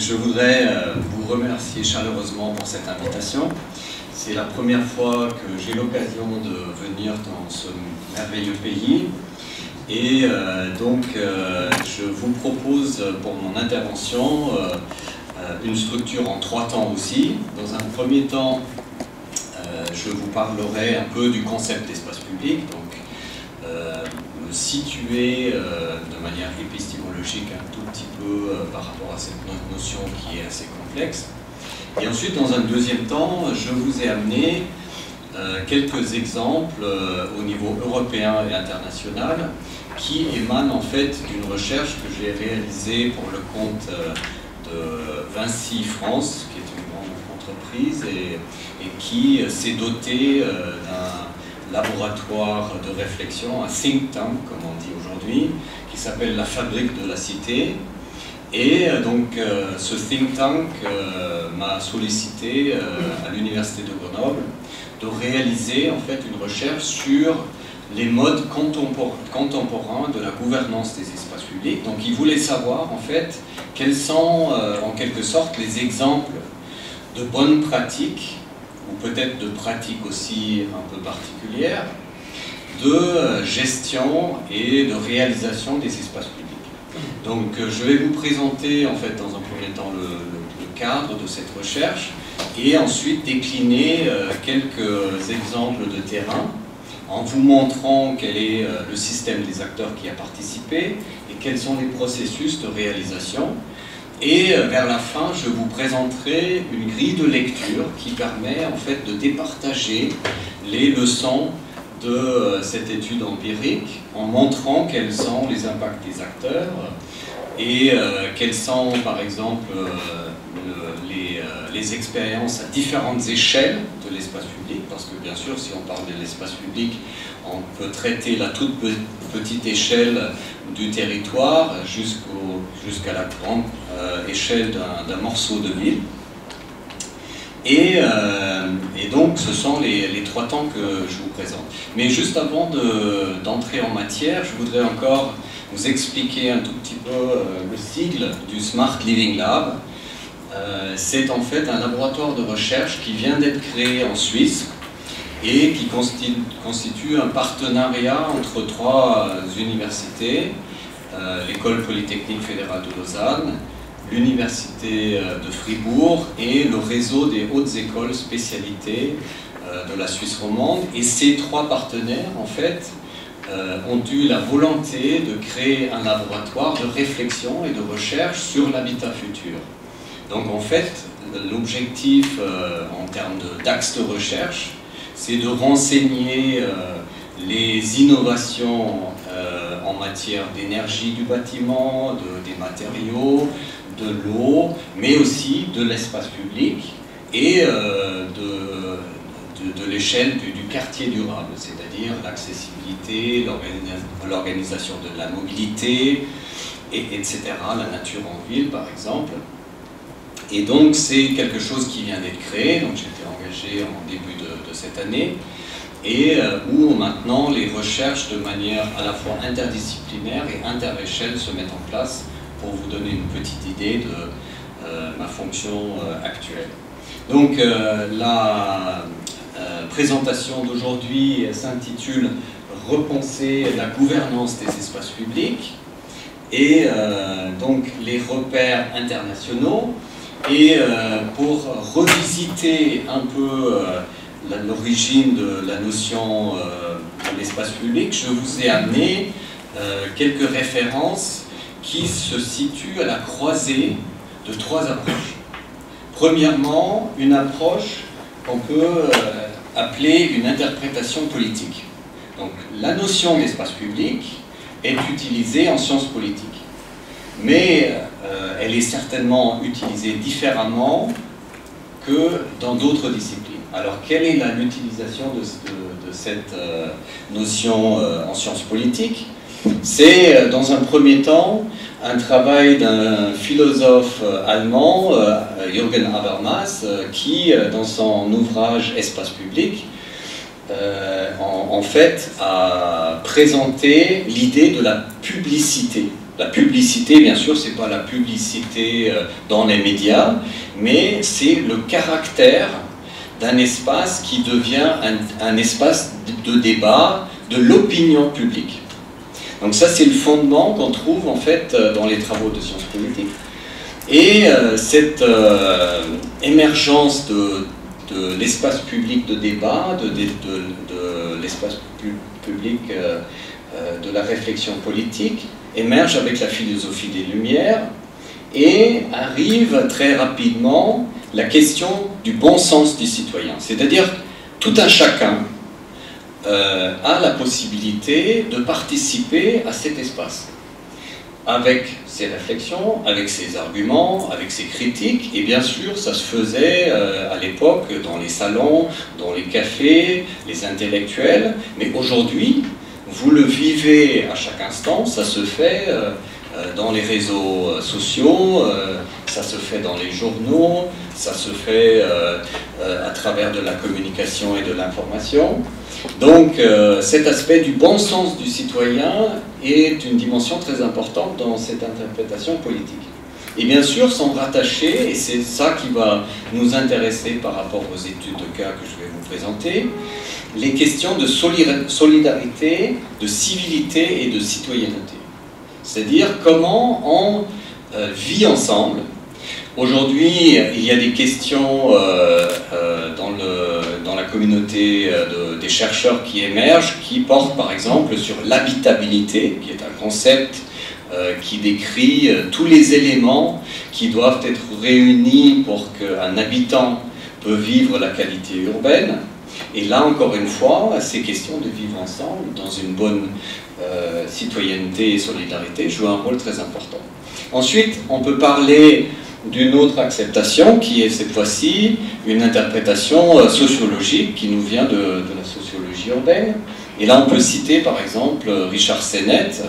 Donc je voudrais vous remercier chaleureusement pour cette invitation. C'est la première fois que j'ai l'occasion de venir dans ce merveilleux pays. Et je vous propose pour mon intervention une structure en 3 temps aussi. Dans un premier temps, je vous parlerai un peu du concept d'espace public, donc me situer de manière épistémologique un tout petit peu par rapport à cette notion qui est assez complexe. Et ensuite, dans un deuxième temps, je vous ai amené quelques exemples au niveau européen et international qui émanent en fait d'une recherche que j'ai réalisée pour le compte de Vinci France, qui est une grande entreprise et qui s'est dotée d'un laboratoire de réflexion, un think tank comme on dit aujourd'hui, qui s'appelle la Fabrique de la Cité. Et donc ce think tank m'a sollicité à l'université de Grenoble de réaliser en fait une recherche sur les modes contemporains de la gouvernance des espaces publics. Donc il voulait savoir en fait quels sont en quelque sorte les exemples de bonnes pratiques, ou peut-être de pratiques aussi un peu particulières, de gestion et de réalisation des espaces publics. Donc je vais vous présenter en fait dans un premier temps le cadre de cette recherche et ensuite décliner quelques exemples de terrain en vous montrant quel est le système des acteurs qui a participé et quels sont les processus de réalisation. Et vers la fin, je vous présenterai une grille de lecture qui permet en fait de départager les leçons de cette étude empirique en montrant quels sont les impacts des acteurs et quelles sont par exemple les expériences à différentes échelles de l'espace public, parce que bien sûr si on parle de l'espace public on peut traiter la toute petite échelle du territoire jusqu'à la grande échelle d'un morceau de ville. Et donc ce sont les 3 temps que je vous présente. Mais juste avant d'entrer en matière, je voudrais encore vous expliquer un tout petit peu le sigle du Smart Living Lab. C'est en fait un laboratoire de recherche qui vient d'être créé en Suisse et qui constitue un partenariat entre 3 universités, l'École Polytechnique Fédérale de Lausanne, l'Université de Fribourg et le réseau des hautes écoles spécialités de la Suisse romande. Et ces 3 partenaires, en fait, ont eu la volonté de créer un laboratoire de réflexion et de recherche sur l'habitat futur. Donc, en fait, l'objectif en termes d'axe de recherche, c'est de renseigner les innovations en matière d'énergie du bâtiment, des matériaux, de l'eau, mais aussi de l'espace public et de l'échelle du quartier durable, c'est-à-dire l'accessibilité, l'organisation de la mobilité, etc., la nature en ville par exemple. Et donc c'est quelque chose qui vient d'être créé, donc j'étais engagé en début de cette année, et où maintenant les recherches de manière à la fois interdisciplinaire et interéchelle se mettent en place pour vous donner une petite idée de ma fonction actuelle. Donc la présentation d'aujourd'hui s'intitule « Repenser la gouvernance des espaces publics » et donc les repères internationaux. Et pour revisiter un peu l'origine de la notion de l'espace public, je vous ai amené quelques références qui se situent à la croisée de 3 approches. Premièrement, une approche qu'on peut appeler une interprétation politique. Donc, la notion d'espace public est utilisée en sciences politiques, mais elle est certainement utilisée différemment que dans d'autres disciplines. Alors, quelle est l'utilisation de cette notion en sciences politiques? C'est, dans un premier temps, un travail d'un philosophe allemand, Jürgen Habermas, qui, dans son ouvrage « Espace public », en fait, a présenté l'idée de la publicité. La publicité, bien sûr, c'est pas la publicité dans les médias, mais c'est le caractère d'un espace qui devient un espace de débat de l'opinion publique. Donc ça, c'est le fondement qu'on trouve en fait dans les travaux de sciences politiques. Et cette émergence de l'espace public de débat, de l'espace public de la réflexion politique, émerge avec la philosophie des Lumières et arrive très rapidement la question du bon sens du citoyen. C'est-à-dire, tout un chacun a la possibilité de participer à cet espace, avec ses réflexions, avec ses arguments, avec ses critiques, et bien sûr, ça se faisait à l'époque dans les salons, dans les cafés, les intellectuels, mais aujourd'hui, vous le vivez à chaque instant, ça se fait dans les réseaux sociaux, ça se fait dans les journaux, ça se fait à travers de la communication et de l'information. Donc cet aspect du bon sens du citoyen est une dimension très importante dans cette interprétation politique. Et bien sûr, sont rattachés, et c'est ça qui va nous intéresser par rapport aux études de cas que je vais vous présenter, les questions de solidarité, de civilité et de citoyenneté. C'est-à-dire comment on vit ensemble. Aujourd'hui, il y a des questions dans la communauté des chercheurs qui émergent, qui portent par exemple sur l'habitabilité, qui est un concept qui décrit tous les éléments qui doivent être réunis pour qu'un habitant peut vivre la qualité urbaine. Et là, encore une fois, ces questions de vivre ensemble dans une bonne citoyenneté et solidarité jouent un rôle très important. Ensuite, on peut parler d'une autre acceptation qui est cette fois-ci une interprétation sociologique qui nous vient de la sociologie urbaine. Et là, on peut citer par exemple Richard Sennett,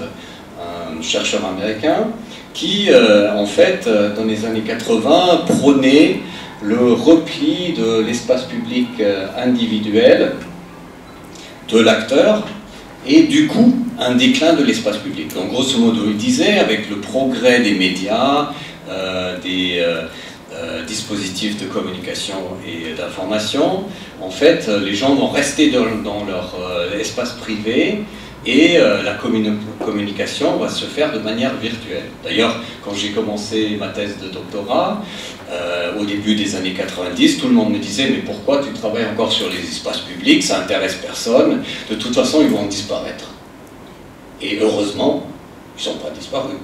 un chercheur américain, qui en fait, dans les années 80, prônait le repli de l'espace public individuel de l'acteur et du coup un déclin de l'espace public. Donc grosso modo, il disait, avec le progrès des médias, des dispositifs de communication et d'information, en fait, les gens vont rester dans leur espace privé et la communication va se faire de manière virtuelle. D'ailleurs, quand j'ai commencé ma thèse de doctorat, au début des années 90, tout le monde me disait « Mais pourquoi tu travailles encore sur les espaces publics? Ça n'intéresse personne. De toute façon, ils vont disparaître. » Et heureusement, ils ne sont pas disparus.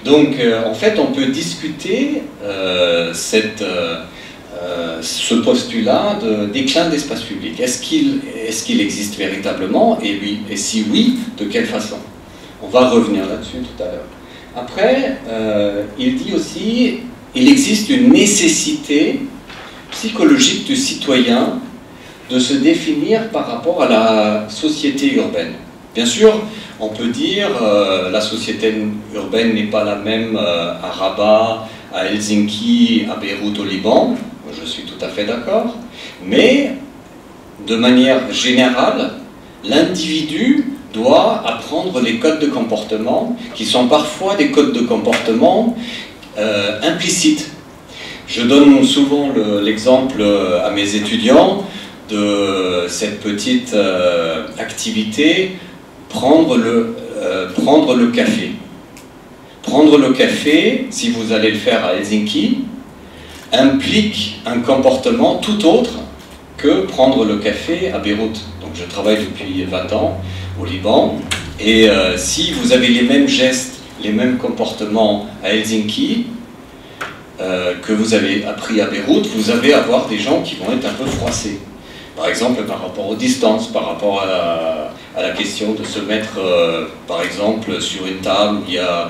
Donc, en fait, on peut discuter ce postulat de déclin d'espace public. Est-ce qu'il existe véritablement? Et si oui, de quelle façon? On va revenir là-dessus tout à l'heure. Après, il dit aussi, il existe une nécessité psychologique du citoyen de se définir par rapport à la société urbaine. Bien sûr, on peut dire la société urbaine n'est pas la même à Rabat, à Helsinki, à Beyrouth au Liban. Je suis tout à fait d'accord. Mais, de manière générale, l'individu doit apprendre les codes de comportement qui sont parfois des codes de comportement implicites. Je donne souvent l'exemple à mes étudiants de cette petite activité, prendre le café. Prendre le café, si vous allez le faire à Helsinki, implique un comportement tout autre que prendre le café à Beyrouth. Donc je travaille depuis 20 ans au Liban, et si vous avez les mêmes gestes, les mêmes comportements à Helsinki que vous avez appris à Beyrouth, vous allez avoir des gens qui vont être un peu froissés. Par exemple, par rapport aux distances, par rapport à la question de se mettre, par exemple, sur une table où il y a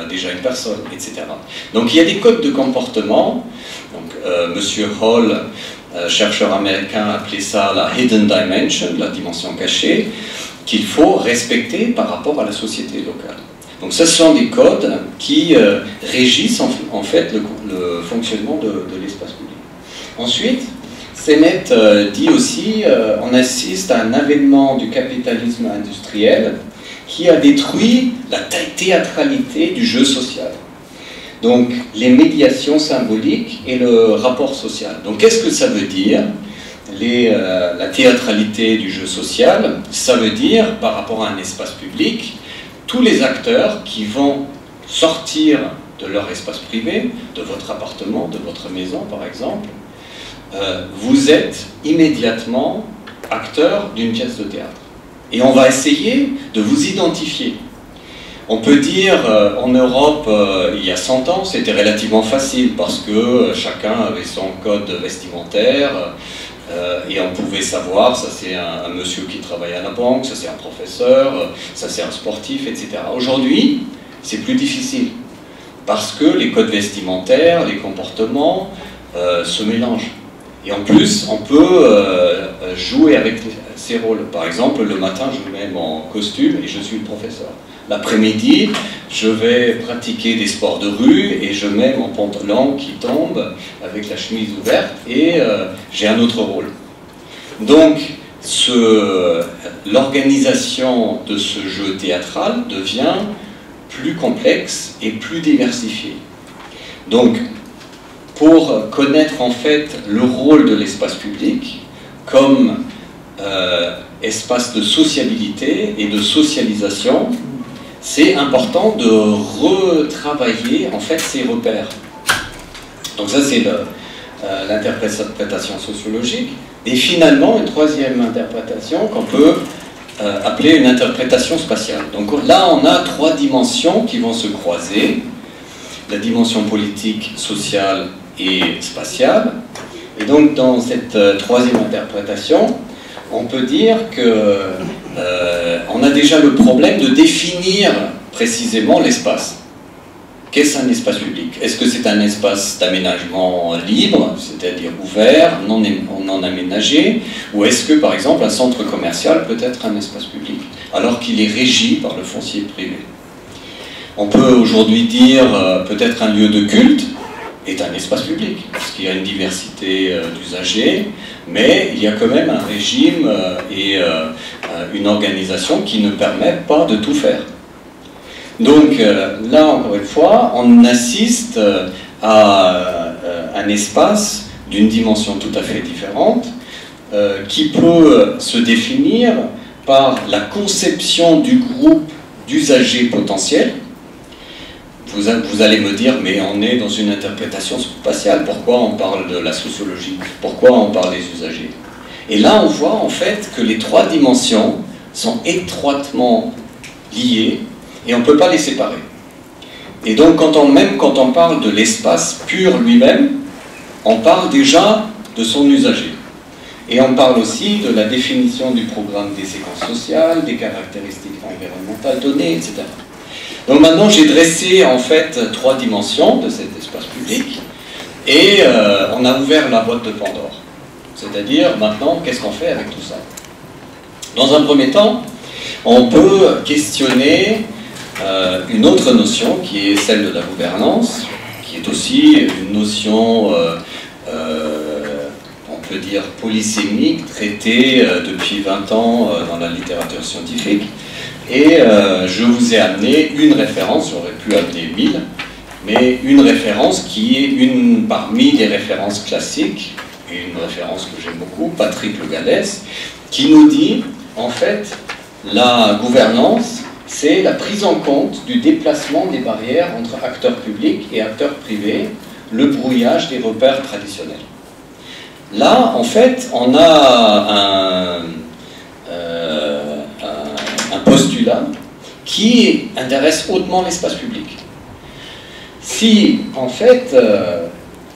déjà une personne, etc. Donc il y a des codes de comportement. Donc, Monsieur Hall, chercheur américain, appelait ça la hidden dimension, la dimension cachée, qu'il faut respecter par rapport à la société locale. Donc ce sont des codes qui régissent en fait le fonctionnement de l'espace public. Ensuite, Sennett dit aussi on assiste à un avènement du capitalisme industriel qui a détruit la théâtralité du jeu social. Donc, les médiations symboliques et le rapport social. Donc, qu'est-ce que ça veut dire, la théâtralité du jeu social? Ça veut dire, par rapport à un espace public, tous les acteurs qui vont sortir de leur espace privé, de votre appartement, de votre maison, par exemple, vous êtes immédiatement acteur d'une pièce de théâtre. Et on va essayer de vous identifier. On peut dire, en Europe, il y a 100 ans, c'était relativement facile parce que chacun avait son code vestimentaire et on pouvait savoir, ça c'est un monsieur qui travaille à la banque, ça c'est un professeur, ça c'est un sportif, etc. Aujourd'hui, c'est plus difficile parce que les codes vestimentaires, les comportements se mélangent. Et en plus, on peut jouer avec ces rôles. Par exemple, le matin, je mets mon costume et je suis le professeur. L'après-midi, je vais pratiquer des sports de rue et je mets mon pantalon qui tombe avec la chemise ouverte et j'ai un autre rôle. Donc, l'organisation de ce jeu théâtral devient plus complexe et plus diversifiée. Donc, pour connaître en fait le rôle de l'espace public comme espace de sociabilité et de socialisation, c'est important de retravailler en fait ces repères. Donc ça c'est l'interprétation sociologique. Et finalement, une troisième interprétation qu'on peut appeler une interprétation spatiale. Donc là, on a trois dimensions qui vont se croiser. La dimension politique, sociale et spatiale. Et donc dans cette troisième interprétation, on peut dire que on a déjà le problème de définir précisément l'espace. Qu'est-ce qu'un espace public? Est-ce que c'est un espace d'aménagement libre, c'est-à-dire ouvert, non aménagé, ou est-ce que par exemple un centre commercial peut être un espace public, alors qu'il est régi par le foncier privé? On peut aujourd'hui dire peut-être un lieu de culte est un espace public, parce qu'il y a une diversité d'usagers, mais il y a quand même un régime et une organisation qui ne permettent pas de tout faire. Donc là, encore une fois, on assiste à un espace d'une dimension tout à fait différente, qui peut se définir par la conception du groupe d'usagers potentiels. Vous allez me dire, mais on est dans une interprétation spatiale, pourquoi on parle de la sociologie? Pourquoi on parle des usagers? Et là, on voit en fait que les trois dimensions sont étroitement liées et on ne peut pas les séparer. Et donc, même quand on parle de l'espace pur lui-même, on parle déjà de son usager. Et on parle aussi de la définition du programme des séquences sociales, des caractéristiques environnementales données, etc. Donc maintenant, j'ai dressé en fait trois dimensions de cet espace public et on a ouvert la boîte de Pandore. C'est-à-dire, maintenant, qu'est-ce qu'on fait avec tout ça? Dans un premier temps, on peut questionner une autre notion qui est celle de la gouvernance, qui est aussi une notion, on peut dire, polysémique, traitée depuis 20 ans dans la littérature scientifique. Et je vous ai amené une référence, j'aurais pu amener 1000, mais une référence qui est une parmi les références classiques, et une référence que j'aime beaucoup, Patrick Le Gallès, qui nous dit, en fait, la gouvernance, c'est la prise en compte du déplacement des barrières entre acteurs publics et acteurs privés, le brouillage des repères traditionnels. Là, en fait, on a un postulat qui intéresse hautement l'espace public. Si, en fait,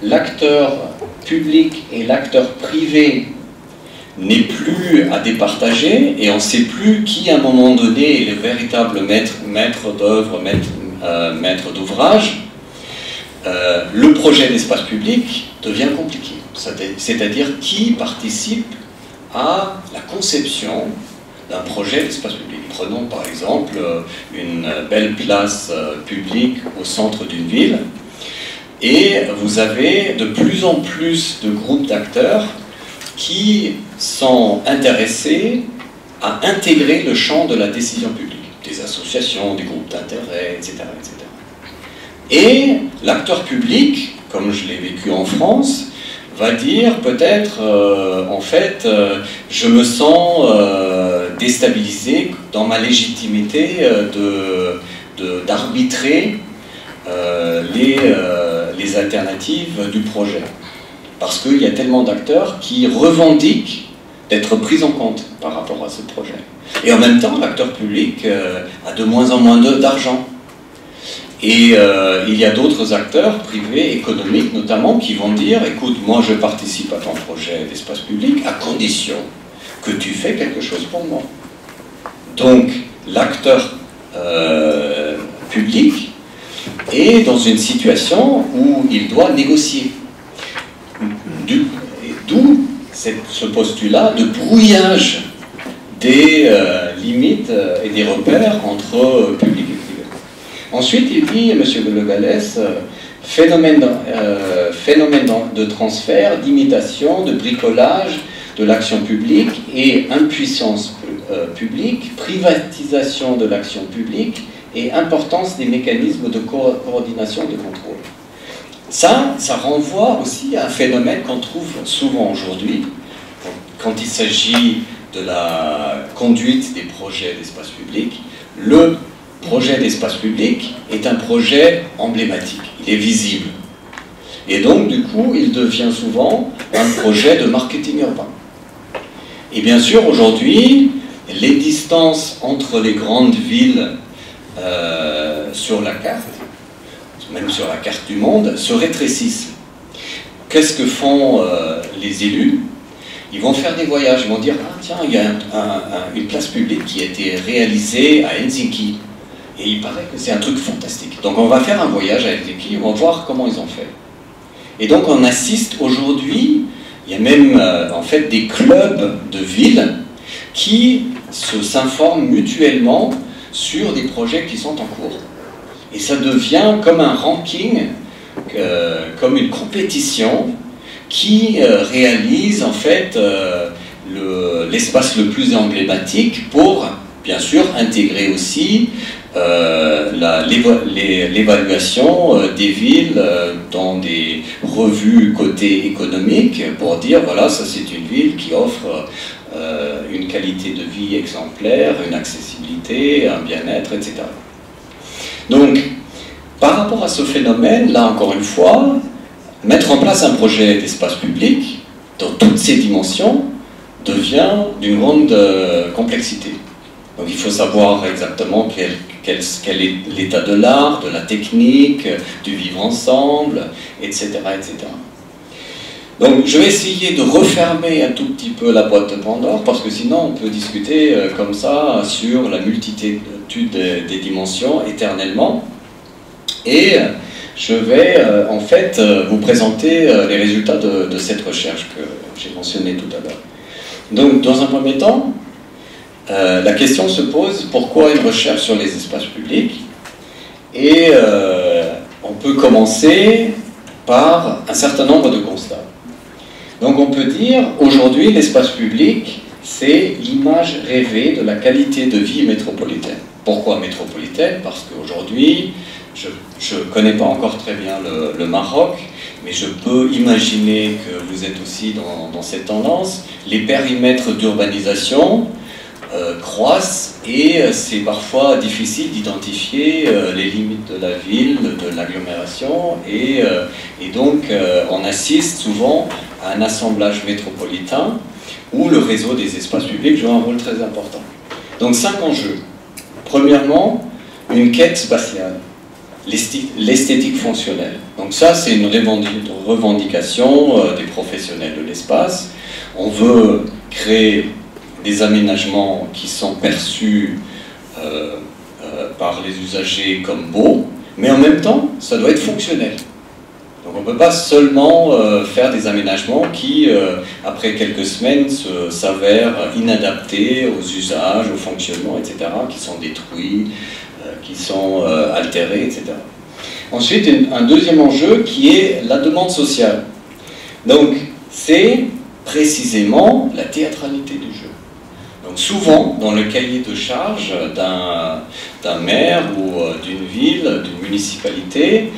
l'acteur public et l'acteur privé n'est plus à départager et on ne sait plus qui, à un moment donné, est le véritable maître d'œuvre, maître d'ouvrage, le projet d'espace public devient compliqué. C'est-à-dire qui participe à la conception d'un projet d'espace public. Prenons par exemple une belle place publique au centre d'une ville et vous avez de plus en plus de groupes d'acteurs qui sont intéressés à intégrer le champ de la décision publique, des associations, des groupes d'intérêt, etc., etc. Et l'acteur public, comme je l'ai vécu en France, va dire peut-être, en fait, je me sens déstabilisé dans ma légitimité d'arbitrer les alternatives du projet. Parce qu'il y a tellement d'acteurs qui revendiquent d'être pris en compte par rapport à ce projet. Et en même temps, l'acteur public a de moins en moins d'argent. Et il y a d'autres acteurs privés, économiques notamment, qui vont dire « Écoute, moi je participe à ton projet d'espace public à condition que tu fais quelque chose pour moi. » Donc, l'acteur public est dans une situation où il doit négocier. D'où ce postulat de brouillage des limites et des repères entre public et privé. Ensuite, il dit, M. Le Gallès, phénomène de transfert, d'imitation, de bricolage de l'action publique et impuissance publique, privatisation de l'action publique et importance des mécanismes de coordination de contrôle. Ça renvoie aussi à un phénomène qu'on trouve souvent aujourd'hui, quand il s'agit de la conduite des projets d'espace public. Le projet d'espace public est un projet emblématique, il est visible. Et donc, du coup, il devient souvent un projet de marketing urbain. Et bien sûr, aujourd'hui, les distances entre les grandes villes sur la carte, même sur la carte du monde, se rétrécissent. Qu'est-ce que font les élus? Ils vont faire des voyages, ils vont dire « Ah tiens, il y a une place publique qui a été réalisée à Helsinki. Et il paraît que c'est un truc fantastique. Donc on va faire un voyage à Helsinki, on va voir comment ils ont fait. » Et donc on assiste aujourd'hui, il y a même en fait des clubs de villes qui s'informent mutuellement sur des projets qui sont en cours. Et ça devient comme un ranking, comme une compétition qui réalise en fait l'espace le plus emblématique pour, bien sûr, intégrer aussi l'évaluation des villes dans des revues côté économique pour dire, voilà, ça c'est une ville qui offre une qualité de vie exemplaire, une accessibilité, un bien-être, etc. Donc, par rapport à ce phénomène, là encore une fois, mettre en place un projet d'espace public dans toutes ses dimensions devient d'une grande complexité. Donc il faut savoir exactement quel est l'état de l'art, de la technique, du vivre ensemble, etc., etc. Donc je vais essayer de refermer un tout petit peu la boîte de Pandore, parce que sinon on peut discuter comme ça sur la multitude des dimensions éternellement. Et je vais en fait vous présenter les résultats de cette recherche que j'ai mentionnée tout à l'heure. Donc dans un premier temps, la question se pose, pourquoi une recherche sur les espaces publics? Et on peut commencer par un certain nombre de constats. Donc on peut dire, aujourd'hui, l'espace public, c'est l'image rêvée de la qualité de vie métropolitaine. Pourquoi métropolitaine? Parce qu'aujourd'hui, je ne connais pas encore très bien le Maroc, mais je peux imaginer que vous êtes aussi dans cette tendance. Les périmètres d'urbanisation croissent et c'est parfois difficile d'identifier les limites de la ville, de l'agglomération, et donc on assiste souvent à un assemblage métropolitain où le réseau des espaces publics joue un rôle très important. Donc 5 enjeux. Premièrement, une quête spatiale, l'esthétique fonctionnelle. Donc ça, c'est une revendication des professionnels de l'espace. On veut créer des aménagements qui sont perçus par les usagers comme beaux, mais en même temps, ça doit être fonctionnel. Donc on ne peut pas seulement faire des aménagements qui, après quelques semaines, s'avèrent inadaptés aux usages, au fonctionnement, etc., qui sont détruits, qui sont altérés, etc. Ensuite, un deuxième enjeu qui est la demande sociale. Donc, c'est précisément la théâtralité du jeu. Donc souvent, dans le cahier de charge d'un maire ou d'une ville, d'une municipalité,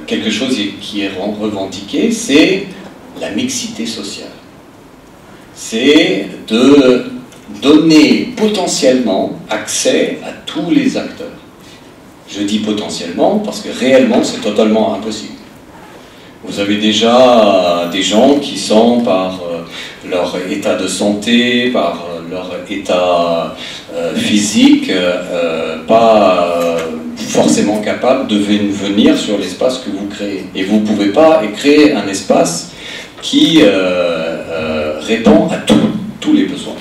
quelque chose qui est revendiqué, c'est la mixité sociale. C'est de donner potentiellement accès à tous les acteurs. Je dis potentiellement parce que réellement c'est totalement impossible. Vous avez déjà des gens qui sont par leur état de santé, par leur état physique, pas forcément capables de venir sur l'espace que vous créez. Et vous ne pouvez pas créer un espace qui répond à tous les besoins.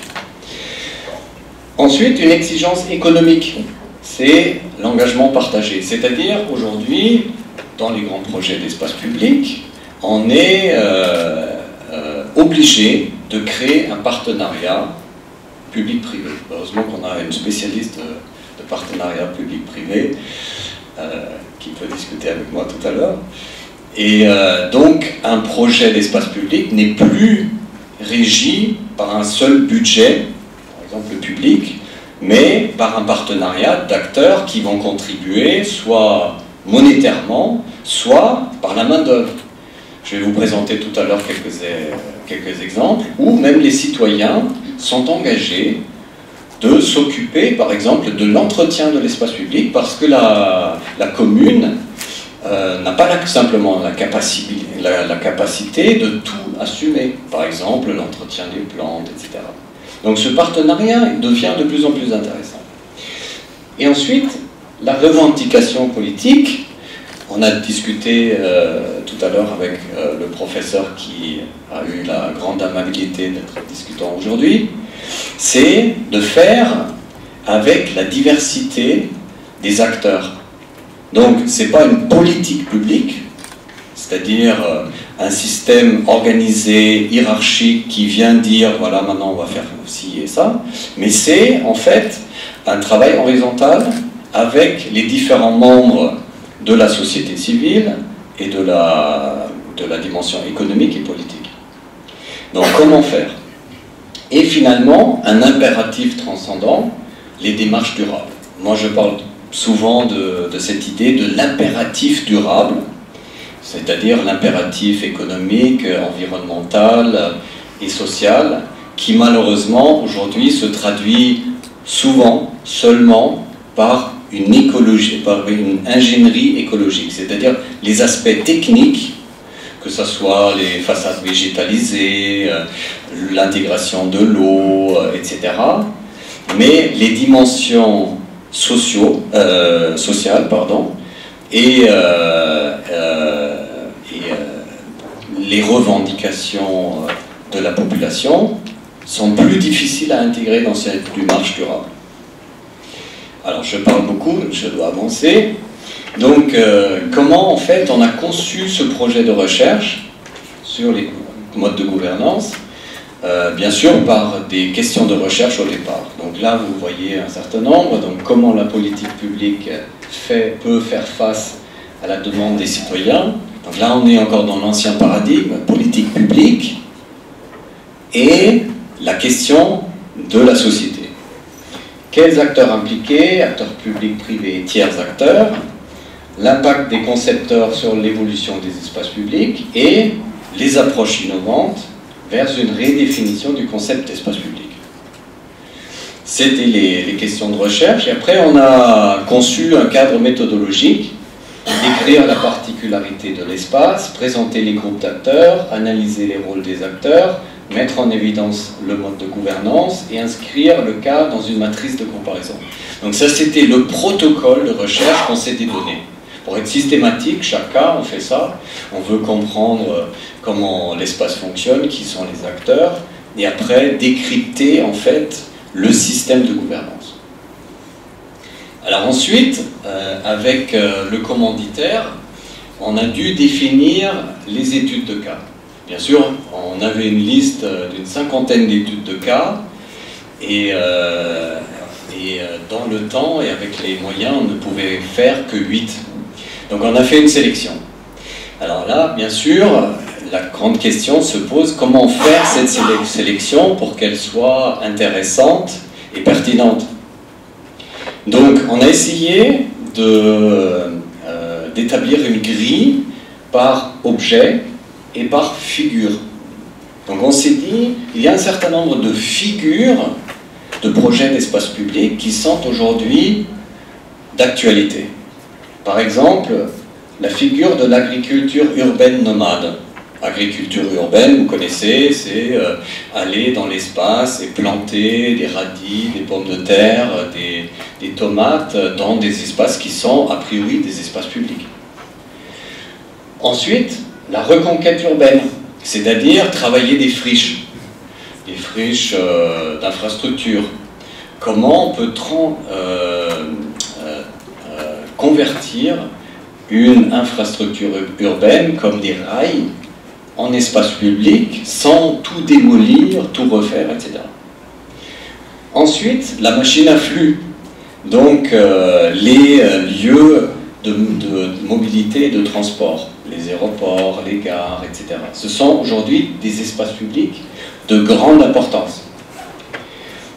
Ensuite, une exigence économique, c'est l'engagement partagé. C'est-à-dire, aujourd'hui, dans les grands projets d'espace public, on est obligé de créer un partenariat public-privé. Heureusement qu'on a une spécialiste de partenariat public-privé qui peut discuter avec moi tout à l'heure. Et donc, un projet d'espace public n'est plus régi par un seul budget, par exemple le public, mais par un partenariat d'acteurs qui vont contribuer soit monétairement, soit par la main-d'œuvre. Je vais vous présenter tout à l'heure quelques exemples où même les citoyens sont engagés de s'occuper, par exemple, de l'entretien de l'espace public parce que la commune n'a pas simplement la capacité de tout assumer. Par exemple, l'entretien des plantes, etc. Donc ce partenariat devient de plus en plus intéressant. Et ensuite, la revendication politique. On a discuté tout à l'heure avec le professeur qui a eu la grande amabilité d'être discutant aujourd'hui. C'est de faire avec la diversité des acteurs. Donc, ce n'est pas une politique publique, c'est-à-dire un système organisé, hiérarchique, qui vient dire, voilà, maintenant on va faire ci et ça, mais c'est en fait un travail horizontal avec les différents membres de la société civile et de la dimension économique et politique. Donc, comment faire? Et finalement, un impératif transcendant, les démarches durables. Moi, je parle souvent de cette idée de l'impératif durable, c'est-à-dire l'impératif économique, environnemental et social, qui malheureusement aujourd'hui se traduit souvent seulement par une écologie, par une ingénierie écologique, c'est-à-dire les aspects techniques, que ce soit les façades végétalisées, l'intégration de l'eau, etc. Mais les dimensions sociales, et les revendications de la population sont plus difficiles à intégrer dans cette démarche durable. Alors je parle beaucoup, je dois avancer. Donc comment en fait on a conçu ce projet de recherche sur les modes de gouvernance, bien sûr par des questions de recherche au départ. Donc là vous voyez un certain nombre, donc comment la politique publique peut faire face à la demande des citoyens. Donc là on est encore dans l'ancien paradigme, politique publique et la question de la société. Quels acteurs impliqués, acteurs publics, privés et tiers acteurs, l'impact des concepteurs sur l'évolution des espaces publics et les approches innovantes vers une redéfinition du concept d'espace public. C'était les questions de recherche et après on a conçu un cadre méthodologique, décrire la particularité de l'espace, présenter les groupes d'acteurs, analyser les rôles des acteurs, mettre en évidence le mode de gouvernance et inscrire le cas dans une matrice de comparaison. Donc ça c'était le protocole de recherche qu'on s'était donné. Pour être systématique, chaque cas on fait ça, on veut comprendre comment l'espace fonctionne, qui sont les acteurs, et après décrypter en fait le système de gouvernance. Alors ensuite, avec le commanditaire, on a dû définir les études de cas. Bien sûr, on avait une liste d'une 50aine d'études de cas, et dans le temps et avec les moyens, on ne pouvait faire que 8. Donc on a fait une sélection. Alors là, bien sûr, la grande question se pose, comment faire cette sélection pour qu'elle soit intéressante et pertinente. Donc on a essayé d'établir une grille par objet et par figure. Donc on s'est dit, il y a un certain nombre de figures de projets d'espace public qui sont aujourd'hui d'actualité. Par exemple, la figure de l'agriculture urbaine nomade. Agriculture urbaine, vous connaissez, c'est aller dans l'espace et planter des radis, des pommes de terre, des tomates dans des espaces qui sont a priori des espaces publics. Ensuite, la reconquête urbaine, c'est-à-dire travailler des friches d'infrastructures. Comment on peut convertir une infrastructure urbaine comme des rails en espace public sans tout démolir, tout refaire, etc. Ensuite, la machine à flux, donc les lieux de mobilité et de transport, les aéroports, les gares, etc. Ce sont aujourd'hui des espaces publics de grande importance.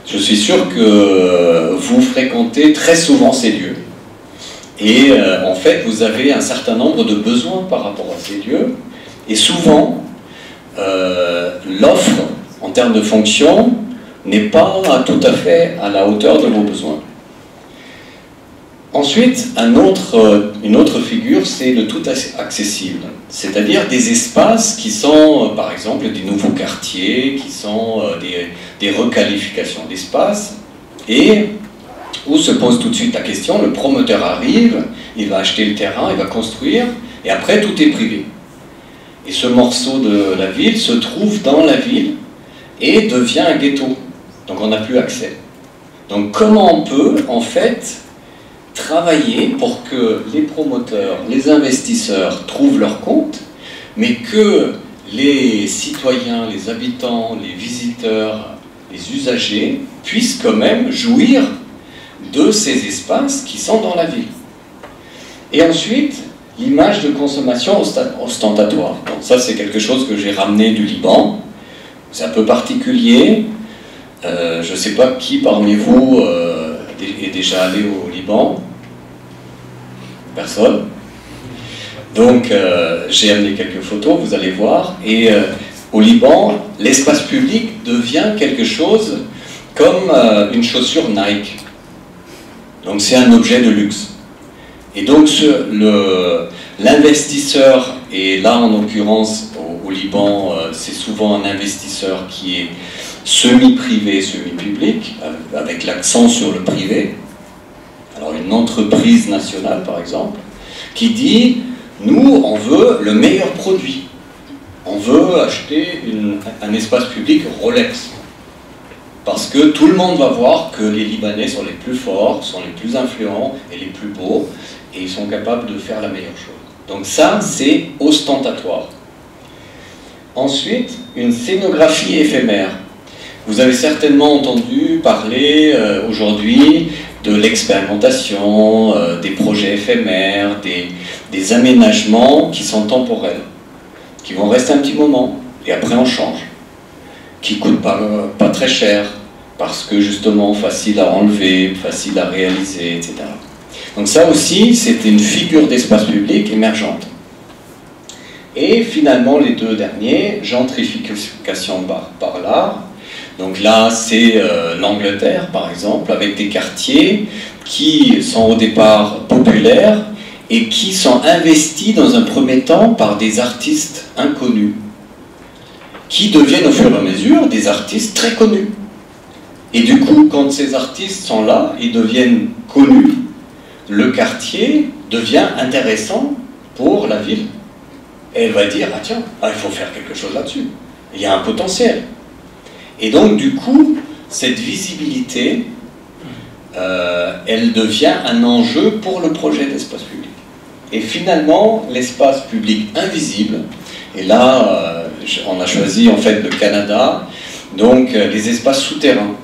Je suis sûr que vous fréquentez très souvent ces lieux. Et en fait, vous avez un certain nombre de besoins par rapport à ces lieux. Et souvent, l'offre, en termes de fonction, n'est pas tout à fait à la hauteur de vos besoins. Ensuite, une autre figure, c'est le tout accessible. C'est-à-dire des espaces qui sont, par exemple, des nouveaux quartiers, qui sont des requalifications d'espaces, et où se pose tout de suite la question, le promoteur arrive, il va acheter le terrain, il va construire, et après tout est privé. Et ce morceau de la ville se trouve dans la ville et devient un ghetto. Donc on n'a plus accès. Donc comment on peut, en fait, travailler pour que les promoteurs, les investisseurs trouvent leur compte, mais que les citoyens, les habitants, les visiteurs, les usagers puissent quand même jouir de ces espaces qui sont dans la ville. Et ensuite, l'image de consommation ostentatoire. Donc ça, c'est quelque chose que j'ai ramené du Liban. C'est un peu particulier. Je ne sais pas qui parmi vous est déjà allé au Liban. Personne. Donc, j'ai amené quelques photos, vous allez voir. Et au Liban, l'espace public devient quelque chose comme une chaussure Nike. Donc, c'est un objet de luxe. Et donc, l'investisseur, et là, en l'occurrence, au Liban, c'est souvent un investisseur qui est semi-privé, semi-public, avec l'accent sur le privé. Alors, une entreprise nationale, par exemple, qui dit, nous, on veut le meilleur produit. On veut acheter un espace public Rolex. Parce que tout le monde va voir que les Libanais sont les plus forts, sont les plus influents et les plus beaux, et ils sont capables de faire la meilleure chose. Donc ça, c'est ostentatoire. Ensuite, une scénographie éphémère. Vous avez certainement entendu parler aujourd'hui de l'expérimentation, des projets éphémères, des aménagements qui sont temporels, qui vont rester un petit moment, et après on change, qui ne coûtent pas très cher, parce que justement facile à enlever, facile à réaliser, etc. Donc ça aussi, c'était une figure d'espace public émergente. Et finalement, les deux derniers, gentrification par l'art. Donc là, c'est l'Angleterre, par exemple, avec des quartiers qui sont au départ populaires et qui sont investis dans un premier temps par des artistes inconnus, qui deviennent au fur et à mesure des artistes très connus. Et du coup, quand ces artistes sont là, ils deviennent connus, le quartier devient intéressant pour la ville. Et elle va dire, ah tiens, il faut faire quelque chose là-dessus. Il y a un potentiel. Et donc, du coup, cette visibilité, elle devient un enjeu pour le projet d'espace public. Et finalement, l'espace public invisible, et là, on a choisi en fait le Canada, donc les espaces souterrains,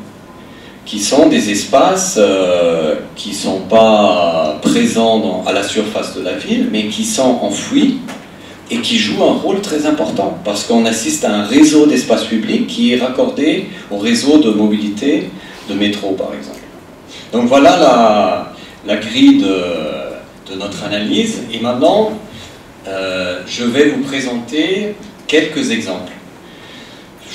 qui sont des espaces qui ne sont pas présents à la surface de la ville, mais qui sont enfouis et qui joue un rôle très important, parce qu'on assiste à un réseau d'espace public qui est raccordé au réseau de mobilité de métro, par exemple. Donc voilà la grille de notre analyse, et maintenant, je vais vous présenter quelques exemples.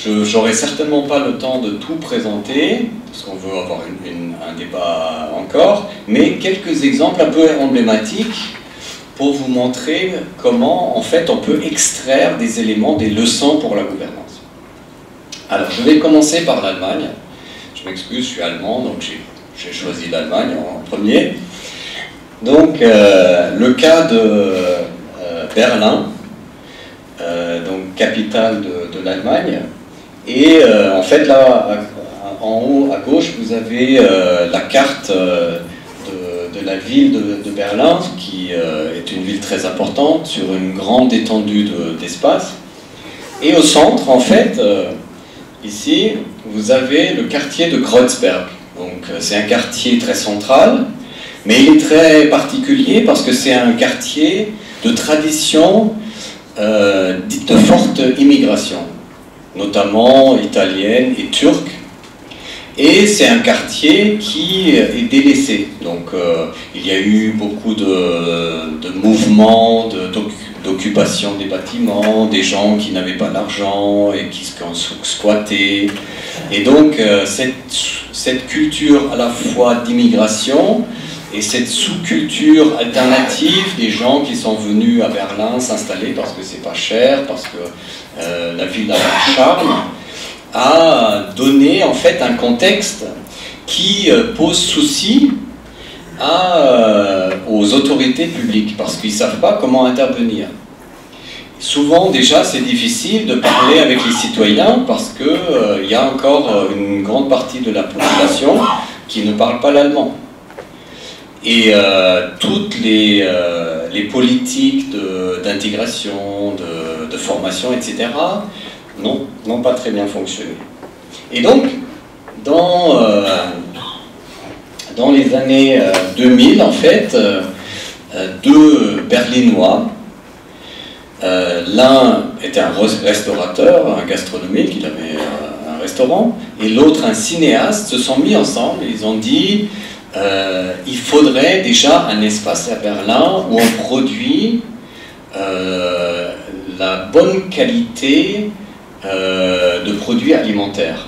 Je n'aurai certainement pas le temps de tout présenter, parce qu'on veut avoir un débat encore, mais quelques exemples un peu emblématiques pour vous montrer comment, en fait, on peut extraire des éléments, des leçons pour la gouvernance. Alors, je vais commencer par l'Allemagne. Je m'excuse, je suis allemand, donc j'ai choisi l'Allemagne en premier. Donc, le cas de Berlin, donc capitale de l'Allemagne. Et en fait, là, en haut à gauche, vous avez la carte de la ville de Berlin, qui est une ville très importante, sur une grande étendue d'espace. Et au centre, en fait, ici, vous avez le quartier de Kreuzberg. Donc, c'est un quartier très central, mais il est très particulier parce que c'est un quartier de tradition de forte immigration, notamment italienne et turque. Et c'est un quartier qui est délaissé. Donc il y a eu beaucoup de mouvements, d'occupation des bâtiments, des gens qui n'avaient pas d'argent et qui ont squatté. Et donc cette culture à la fois d'immigration et cette sous-culture alternative des gens qui sont venus à Berlin s'installer parce que c'est pas cher, parce que la ville a un charme, a donné en fait un contexte qui pose souci aux autorités publiques, parce qu'ils ne savent pas comment intervenir. Souvent déjà c'est difficile de parler avec les citoyens parce qu'il y a encore une grande partie de la population qui ne parle pas l'allemand. Et toutes les politiques d'intégration, de formation, etc., n'ont pas très bien fonctionné. Et donc, dans les années 2000, en fait, deux Berlinois, l'un était un restaurateur, un gastronomique, il avait un restaurant, et l'autre un cinéaste, se sont mis ensemble et ils ont dit il faudrait déjà un espace à Berlin où on produit la bonne qualité de produits alimentaires.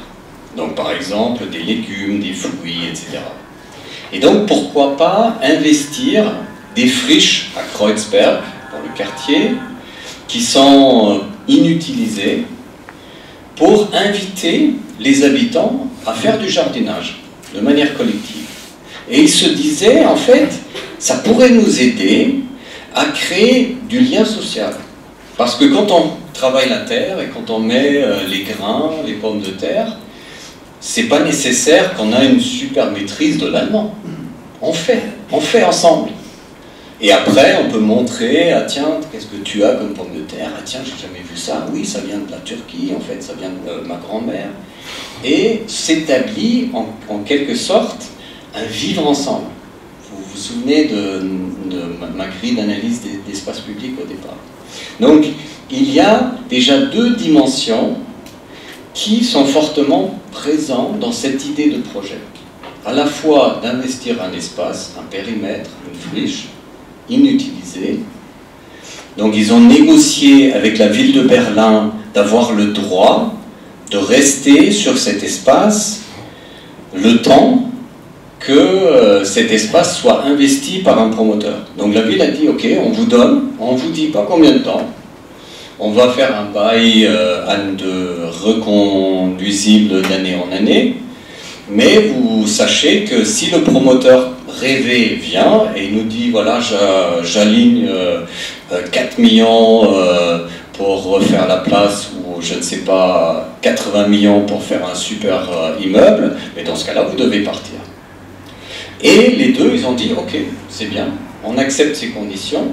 Donc par exemple des légumes, des fruits, etc. Et donc pourquoi pas investir des friches à Kreuzberg, dans le quartier, qui sont inutilisées, pour inviter les habitants à faire du jardinage de manière collective. Et il se disait, en fait, ça pourrait nous aider à créer du lien social. Parce que quand on travaille la terre et quand on met les grains, les pommes de terre, c'est pas nécessaire qu'on ait une super maîtrise de l'allemand. On fait ensemble. Et après, on peut montrer, ah tiens, qu'est-ce que tu as comme pomme de terre? Ah tiens, j'ai jamais vu ça. Oui, ça vient de la Turquie, en fait, ça vient de ma grand-mère. Et s'établit en quelque sorte un vivre ensemble. Vous vous souvenez de ma grille d'analyse d'espace public au départ. Donc, il y a déjà deux dimensions qui sont fortement présentes dans cette idée de projet. À la fois d'investir un espace, un périmètre, une friche, inutilisée. Donc, ils ont négocié avec la ville de Berlin d'avoir le droit de rester sur cet espace le temps que cet espace soit investi par un promoteur. Donc la ville a dit, ok, on vous donne, on ne vous dit pas combien de temps, on va faire un bail de reconduisible d'année en année, mais vous sachez que si le promoteur rêvé vient et il nous dit, voilà, j'aligne 4 millions pour refaire la place, ou je ne sais pas, 80 millions pour faire un super immeuble, mais dans ce cas-là, vous devez partir. Et les deux, ils ont dit, ok, c'est bien, on accepte ces conditions,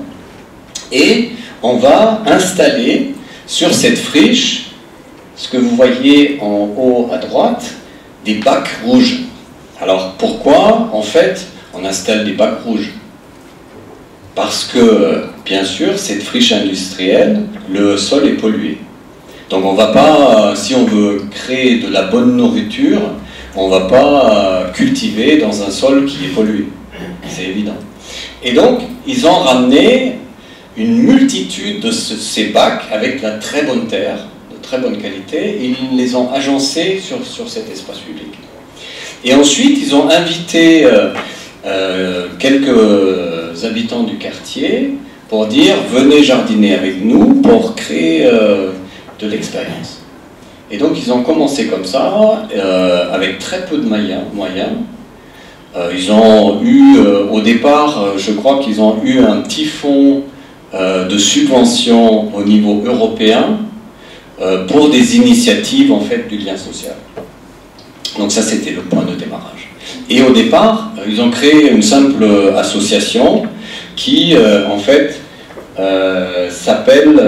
et on va installer sur cette friche, ce que vous voyez en haut à droite, des bacs rouges. Alors pourquoi, en fait, on installe des bacs rouges? Parce que, bien sûr, cette friche industrielle, le sol est pollué. Donc on va pas, si on veut créer de la bonne nourriture, on va pas cultiver dans un sol qui est pollué. C'est évident. Et donc, ils ont ramené une multitude de ces bacs avec de la très bonne terre, de très bonne qualité, et ils les ont agencés sur cet espace public. Et ensuite, ils ont invité quelques habitants du quartier pour dire « Venez jardiner avec nous pour créer de l'expérience ». Et donc, ils ont commencé comme ça, avec très peu de moyens. Ils ont eu, au départ, je crois qu'ils ont eu un petit fonds de subvention au niveau européen pour des initiatives, en fait, du lien social. Donc ça, c'était le point de démarrage. Et au départ, ils ont créé une simple association qui, en fait, s'appelle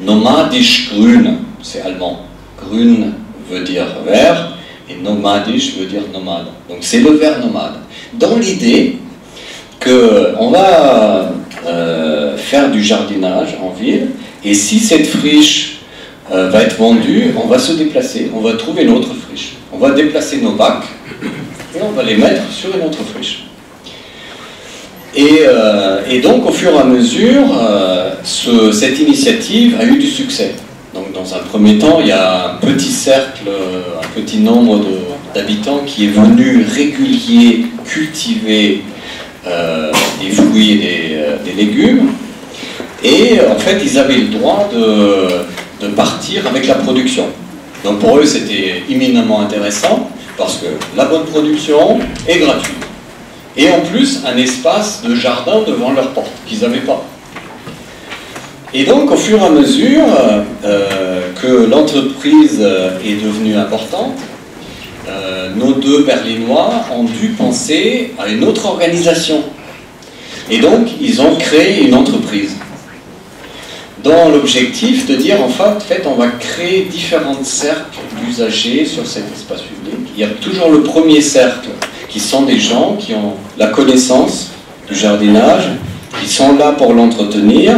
Nomadisch Grün. C'est allemand. Grün veut dire vert et nomadisch veut dire nomade. Donc c'est le vert nomade. Dans l'idée qu'on va faire du jardinage en ville, et si cette friche va être vendue, on va se déplacer, on va trouver une autre friche. On va déplacer nos bacs et on va les mettre sur une autre friche. Et donc, au fur et à mesure, cette initiative a eu du succès. Donc, dans un premier temps, il y a un petit cercle, un petit nombre d'habitants qui est venu régulier cultiver des fruits et des légumes. Et en fait, ils avaient le droit de partir avec la production. Donc pour eux, c'était éminemment intéressant parce que la bonne production est gratuite. Et en plus, un espace de jardin devant leur porte qu'ils n'avaient pas. Et donc, au fur et à mesure que l'entreprise est devenue importante, nos deux Berlinois ont dû penser à une autre organisation. Et donc, ils ont créé une entreprise dans l'objectif de dire, en fait, on va créer différents cercles d'usagers sur cet espace public. Il y a toujours le premier cercle, qui sont des gens qui ont la connaissance du jardinage, qui sont là pour l'entretenir,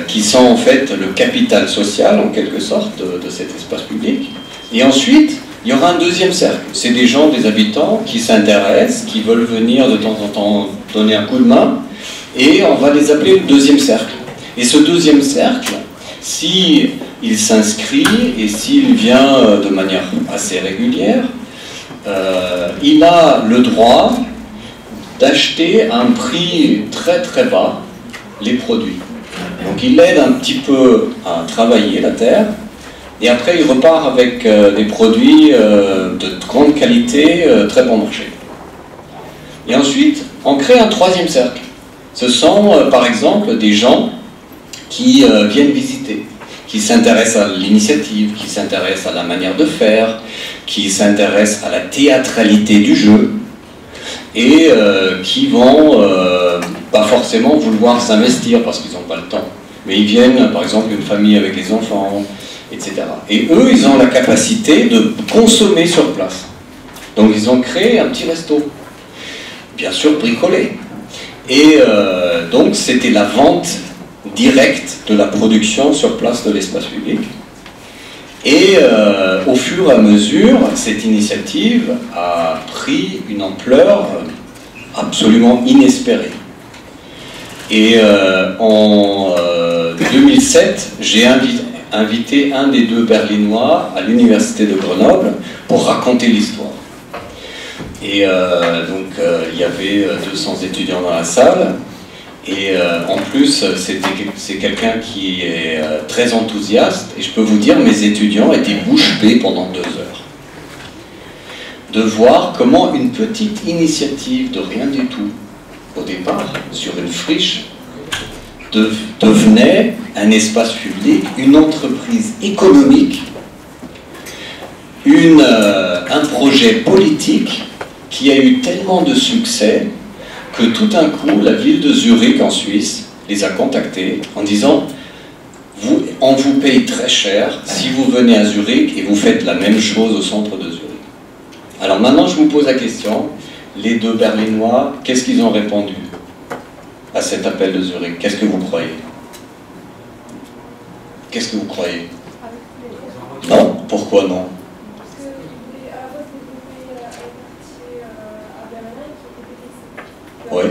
qui sont en fait le capital social, en quelque sorte, de cet espace public. Et ensuite, il y aura un deuxième cercle. C'est des gens, des habitants qui s'intéressent, qui veulent venir de temps en temps donner un coup de main, et on va les appeler le deuxième cercle. Et ce deuxième cercle, s'il s'inscrit et s'il vient de manière assez régulière, il a le droit d'acheter à un prix très très bas les produits. Donc il aide un petit peu à travailler la terre, et après il repart avec des produits de grande qualité, très bon marché. Et ensuite, on crée un troisième cercle. Ce sont par exemple des gens qui viennent visiter, qui s'intéressent à l'initiative, qui s'intéressent à la manière de faire, qui s'intéressent à la théâtralité du jeu, et qui vont pas forcément vouloir s'investir parce qu'ils n'ont pas le temps. Mais ils viennent, par exemple, une famille avec les enfants, etc. Et eux, ils ont la capacité de consommer sur place. Donc ils ont créé un petit resto, bien sûr bricolé. Et donc c'était la vente directe de la production sur place de l'espace public. Et au fur et à mesure, cette initiative a pris une ampleur absolument inespérée. Et en 2007, j'ai invité un des deux Berlinois à l'université de Grenoble pour raconter l'histoire. Et donc il y avait 200 étudiants dans la salle. Et en plus, c'est quelqu'un qui est très enthousiaste. Et je peux vous dire, mes étudiants étaient bouche bée pendant 2 heures. De voir comment une petite initiative de rien du tout, au départ, sur une friche, devenait un espace public, une entreprise économique, un projet politique qui a eu tellement de succès que tout d'un coup, la ville de Zurich en Suisse les a contactés en disant « On vous paye très cher si vous venez à Zurich et vous faites la même chose au centre de Zurich. » Alors maintenant, je vous pose la question, les deux Berlinois, qu'est-ce qu'ils ont répondu? à cet appel de Zurich? Qu'est-ce que vous croyez? Qu'est-ce que vous croyez? Non? Pourquoi non? Oui,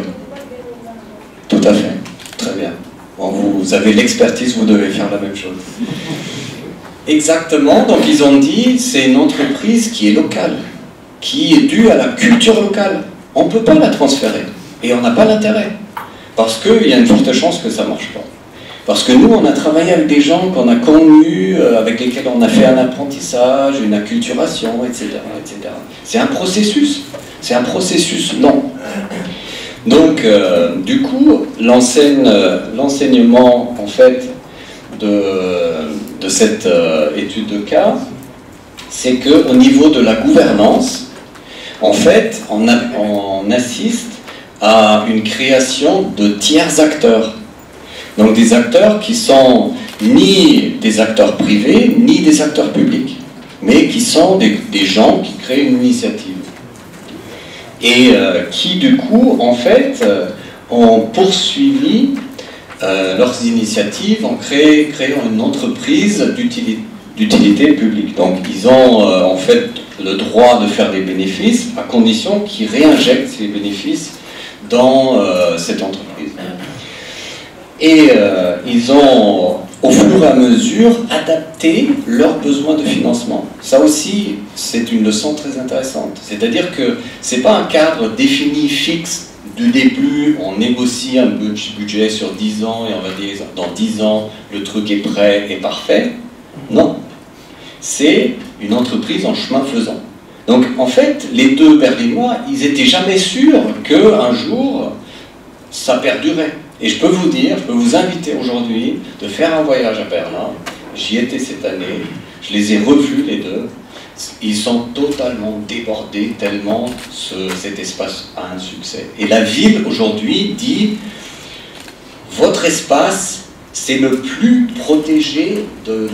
tout à fait. Très bien. Bon, vous avez l'expertise, vous devez faire la même chose. Exactement, donc ils ont dit, c'est une entreprise qui est locale, qui est due à la culture locale. On ne peut pas la transférer, et on n'a pas l'intérêt, parce qu'il y a une forte chance que ça ne marche pas. Parce que nous, on a travaillé avec des gens qu'on a connus, avec lesquels on a fait un apprentissage, une acculturation, etc. etc. C'est un processus long. Donc, du coup, l'enseignement, en fait, de cette étude de cas, c'est qu'au niveau de la gouvernance, en fait, on assiste à une création de tiers acteurs. Donc des acteurs qui sont ni des acteurs privés, ni des acteurs publics, mais qui sont des gens qui créent une initiative. Et qui, du coup, en fait, ont poursuivi leurs initiatives en créant une entreprise d'utilité publique. Donc ils ont en fait le droit de faire des bénéfices à condition qu'ils réinjectent ces bénéfices dans cette entreprise. Et ils ont, au fur et à mesure, adapté leurs besoins de financement. Ça aussi, c'est une leçon très intéressante. C'est-à-dire que ce n'est pas un cadre défini, fixe, du début, on négocie un budget sur 10 ans et on va dire dans 10 ans, le truc est prêt et parfait. Non. C'est une entreprise en chemin faisant. Donc, en fait, les deux Berlinois, ils n'étaient jamais sûrs qu'un jour, ça perdurait. Et je peux vous dire, je peux vous inviter aujourd'hui de faire un voyage à Berlin. J'y étais cette année, je les ai revus les deux. Ils sont totalement débordés tellement cet espace a un succès. Et la ville aujourd'hui dit, votre espace, c'est le plus protégé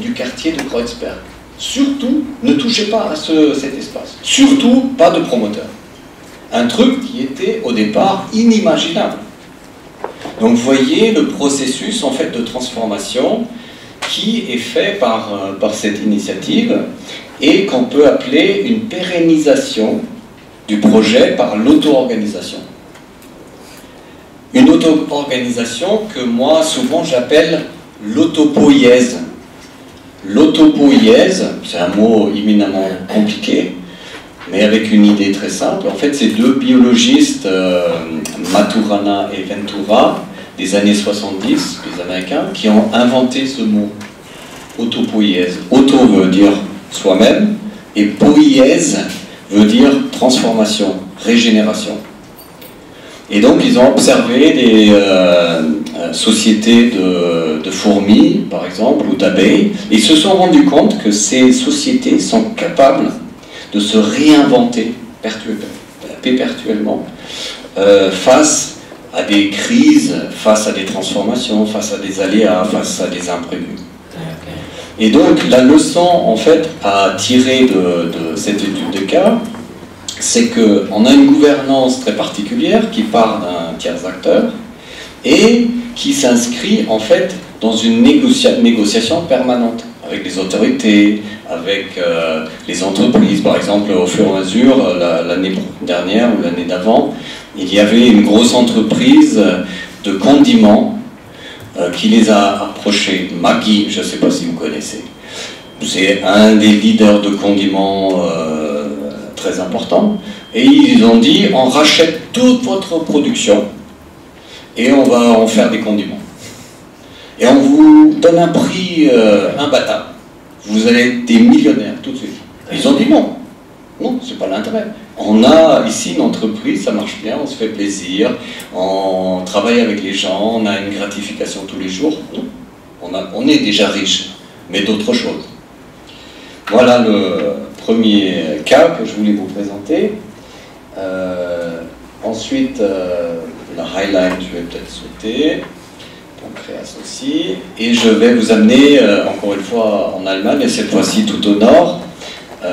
du quartier de Kreuzberg. Surtout, ne touchez pas à cet espace. Surtout, pas de promoteur. Un truc qui était au départ inimaginable. Donc vous voyez le processus en fait de transformation qui est fait par cette initiative et qu'on peut appeler une pérennisation du projet par l'auto-organisation. Une auto-organisation que moi souvent j'appelle l'autopoïèse. L'autopoïèse, c'est un mot éminemment compliqué, mais avec une idée très simple. En fait, c'est deux biologistes, Maturana et Ventura, des années 70, les Américains, qui ont inventé ce mot, autopoïèse. Auto veut dire soi-même, et poïèse veut dire transformation, régénération. Et donc, ils ont observé des sociétés de fourmis, par exemple, ou d'abeilles, et ils se sont rendus compte que ces sociétés sont capables de se réinventer perpétuellement face à des crises, face à des transformations, face à des aléas, face à des imprévus. Et donc la leçon en fait à tirer de cette étude de cas, c'est qu'on a une gouvernance très particulière qui part d'un tiers acteur et qui s'inscrit en fait dans une négociation permanente avec les autorités, avec les entreprises. Par exemple, au fur et à mesure, l'année dernière ou l'année d'avant, il y avait une grosse entreprise de condiments qui les a approchés. Maggi, je ne sais pas si vous connaissez. C'est un des leaders de condiments très importants. Et ils ont dit, on rachète toute votre production et on va en faire des condiments. Et on vous donne un prix imbattable. Vous allez être des millionnaires tout de suite. Ils ont dit non. Non, c'est pas l'intérêt. On a ici une entreprise, ça marche bien, on se fait plaisir, on travaille avec les gens, on a une gratification tous les jours. Non, on est déjà riche, mais d'autres choses. Voilà le premier cas que je voulais vous présenter. Ensuite, la highlight, je vais peut-être sauter. Pancréas aussi. Et je vais vous amener, encore une fois, en Allemagne, et cette fois-ci tout au nord, à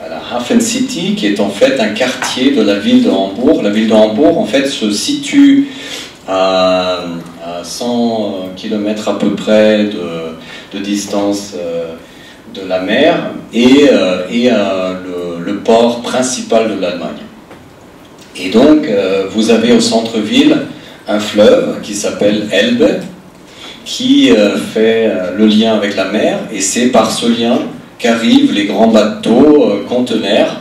la Hafen City, qui est en fait un quartier de la ville de Hambourg. La ville de Hambourg, en fait, se situe à 100 km à peu près de distance de la mer et le port principal de l'Allemagne. Et donc, vous avez au centre-ville un fleuve qui s'appelle Elbe, qui fait le lien avec la mer, et c'est par ce lien qu'arrivent les grands bateaux conteneurs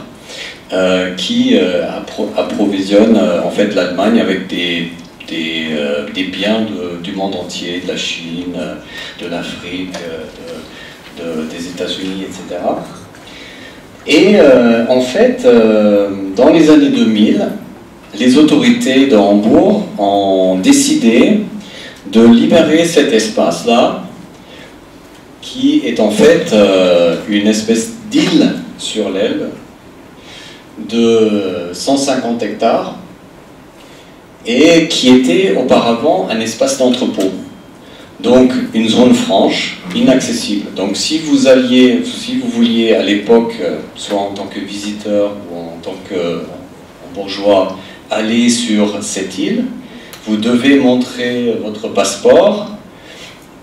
qui approvisionnent en fait l'Allemagne avec des biens du monde entier, de la Chine, de l'Afrique, des États-Unis, etc. Et en fait, dans les années 2000, les autorités de Hambourg ont décidé de libérer cet espace-là, qui est en fait une espèce d'île sur l'Elbe de 150 hectares et qui était auparavant un espace d'entrepôt. Donc une zone franche, inaccessible. Donc si vous vouliez à l'époque, soit en tant que visiteur ou en tant que bourgeois, aller sur cette île, vous devez montrer votre passeport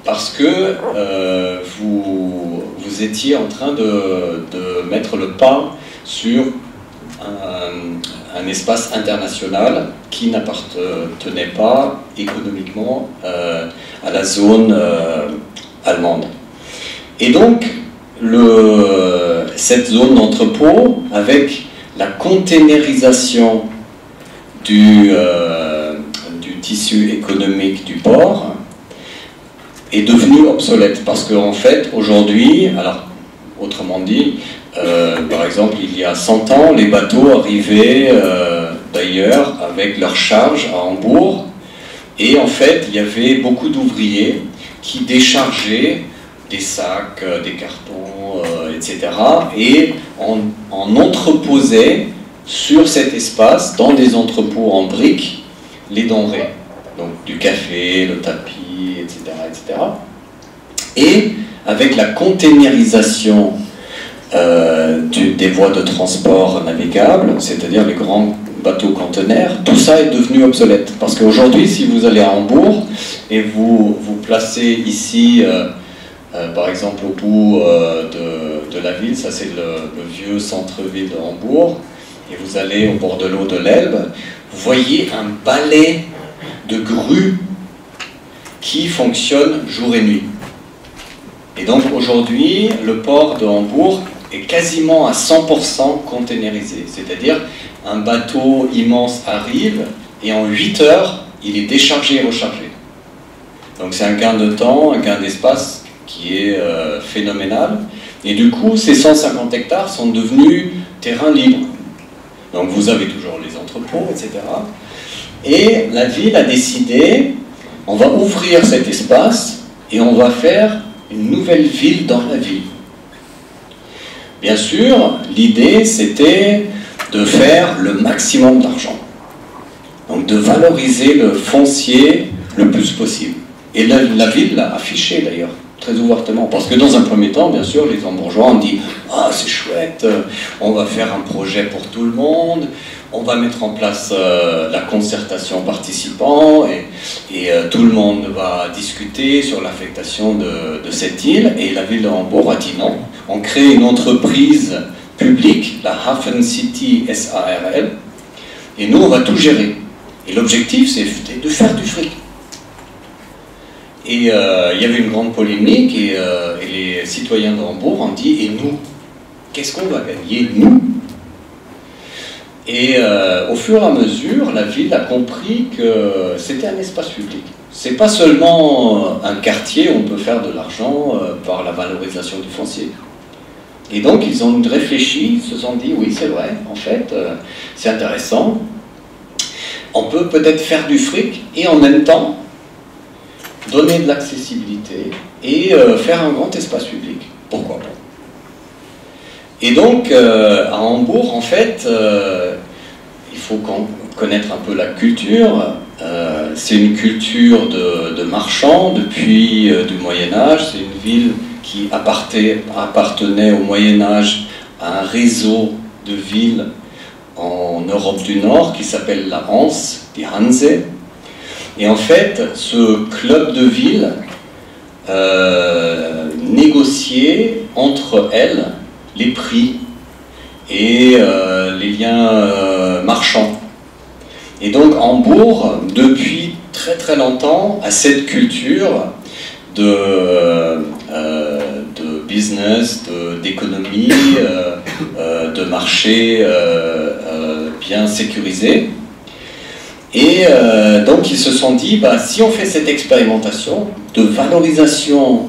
parce que vous étiez en train de mettre le pas sur un espace international qui n'appartenait pas économiquement à la zone allemande. Et donc, cette zone d'entrepôt, avec la containerisation du tissu économique du port, est devenue obsolète. Parce qu'en fait, aujourd'hui, alors, autrement dit, par exemple, il y a 100 ans, les bateaux arrivaient d'ailleurs avec leurs charges à Hambourg, et en fait, il y avait beaucoup d'ouvriers qui déchargeaient des sacs, des cartons, etc. et en entreposaient sur cet espace, dans des entrepôts en briques, les denrées. Donc du café, le tapis, etc. etc. Et avec la containerisation des voies de transport navigables, c'est-à-dire les grands bateaux conteneurs, tout ça est devenu obsolète. Parce qu'aujourd'hui, si vous allez à Hambourg et vous placez ici, par exemple au bout de la ville, ça c'est le vieux centre-ville de Hambourg, et vous allez au bord de l'eau de l'Elbe, vous voyez un balai de grues qui fonctionne jour et nuit. Et donc aujourd'hui, le port de Hambourg est quasiment à 100% containerisé. C'est-à-dire, un bateau immense arrive et en 8 heures, il est déchargé et rechargé. Donc c'est un gain de temps, un gain d'espace qui est phénoménal. Et du coup, ces 150 hectares sont devenus terrain libre. Donc vous avez toujours les entrepôts, etc. Et la ville a décidé, on va ouvrir cet espace et on va faire une nouvelle ville dans la ville. Bien sûr, l'idée c'était de faire le maximum d'argent. Donc de valoriser le foncier le plus possible. Et la ville l'a affiché d'ailleurs, très ouvertement. Parce que dans un premier temps, bien sûr, les Hambourgeois ont dit « Ah, c'est chouette, on va faire un projet pour tout le monde, on va mettre en place la concertation participant et tout le monde va discuter sur l'affectation de cette île. » Et la ville de Hambourg a dit non. On crée une entreprise publique, la Hafen City SARL, et nous on va tout gérer. Et l'objectif c'est de faire du fric. Et il y avait une grande polémique et les citoyens de Hambourg ont dit « Et nous, qu'est-ce qu'on va gagner, nous ?» Et au fur et à mesure, la ville a compris que c'était un espace public. C'est pas seulement un quartier où on peut faire de l'argent par la valorisation du foncier. Et donc ils ont réfléchi, ils se sont dit oui c'est vrai, en fait c'est intéressant, on peut peut-être faire du fric et en même temps donner de l'accessibilité et faire un grand espace public, pourquoi pas. Et donc à Hambourg en fait il faut connaître un peu la culture, c'est une culture de marchands depuis du Moyen-Âge, c'est une ville qui appartenait au Moyen-Âge à un réseau de ville en Europe du Nord qui s'appelle la Hanse, die Hanse. Et en fait, ce club de ville négociait entre elles les prix et les liens marchands. Et donc Hambourg, depuis très très longtemps, a cette culture de business, d'économie, de marché bien sécurisé. Et donc ils se sont dit, bah, si on fait cette expérimentation de valorisation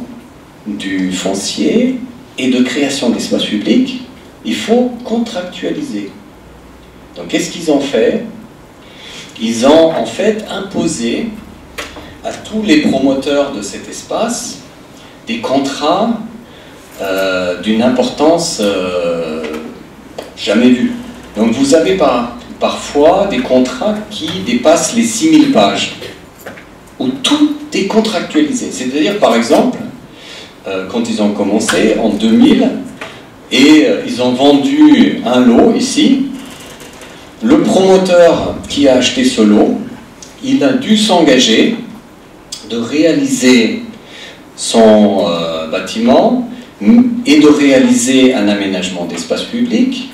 du foncier et de création d'espaces publics, il faut contractualiser. Donc qu'est-ce qu'ils ont fait? Ils ont en fait imposé à tous les promoteurs de cet espace des contrats d'une importance jamais vue. Donc vous avez parfois des contrats qui dépassent les 6000 pages, où tout est contractualisé. C'est-à-dire, par exemple, quand ils ont commencé en 2000, et ils ont vendu un lot ici, le promoteur qui a acheté ce lot, il a dû s'engager de réaliser son bâtiment et de réaliser un aménagement d'espace public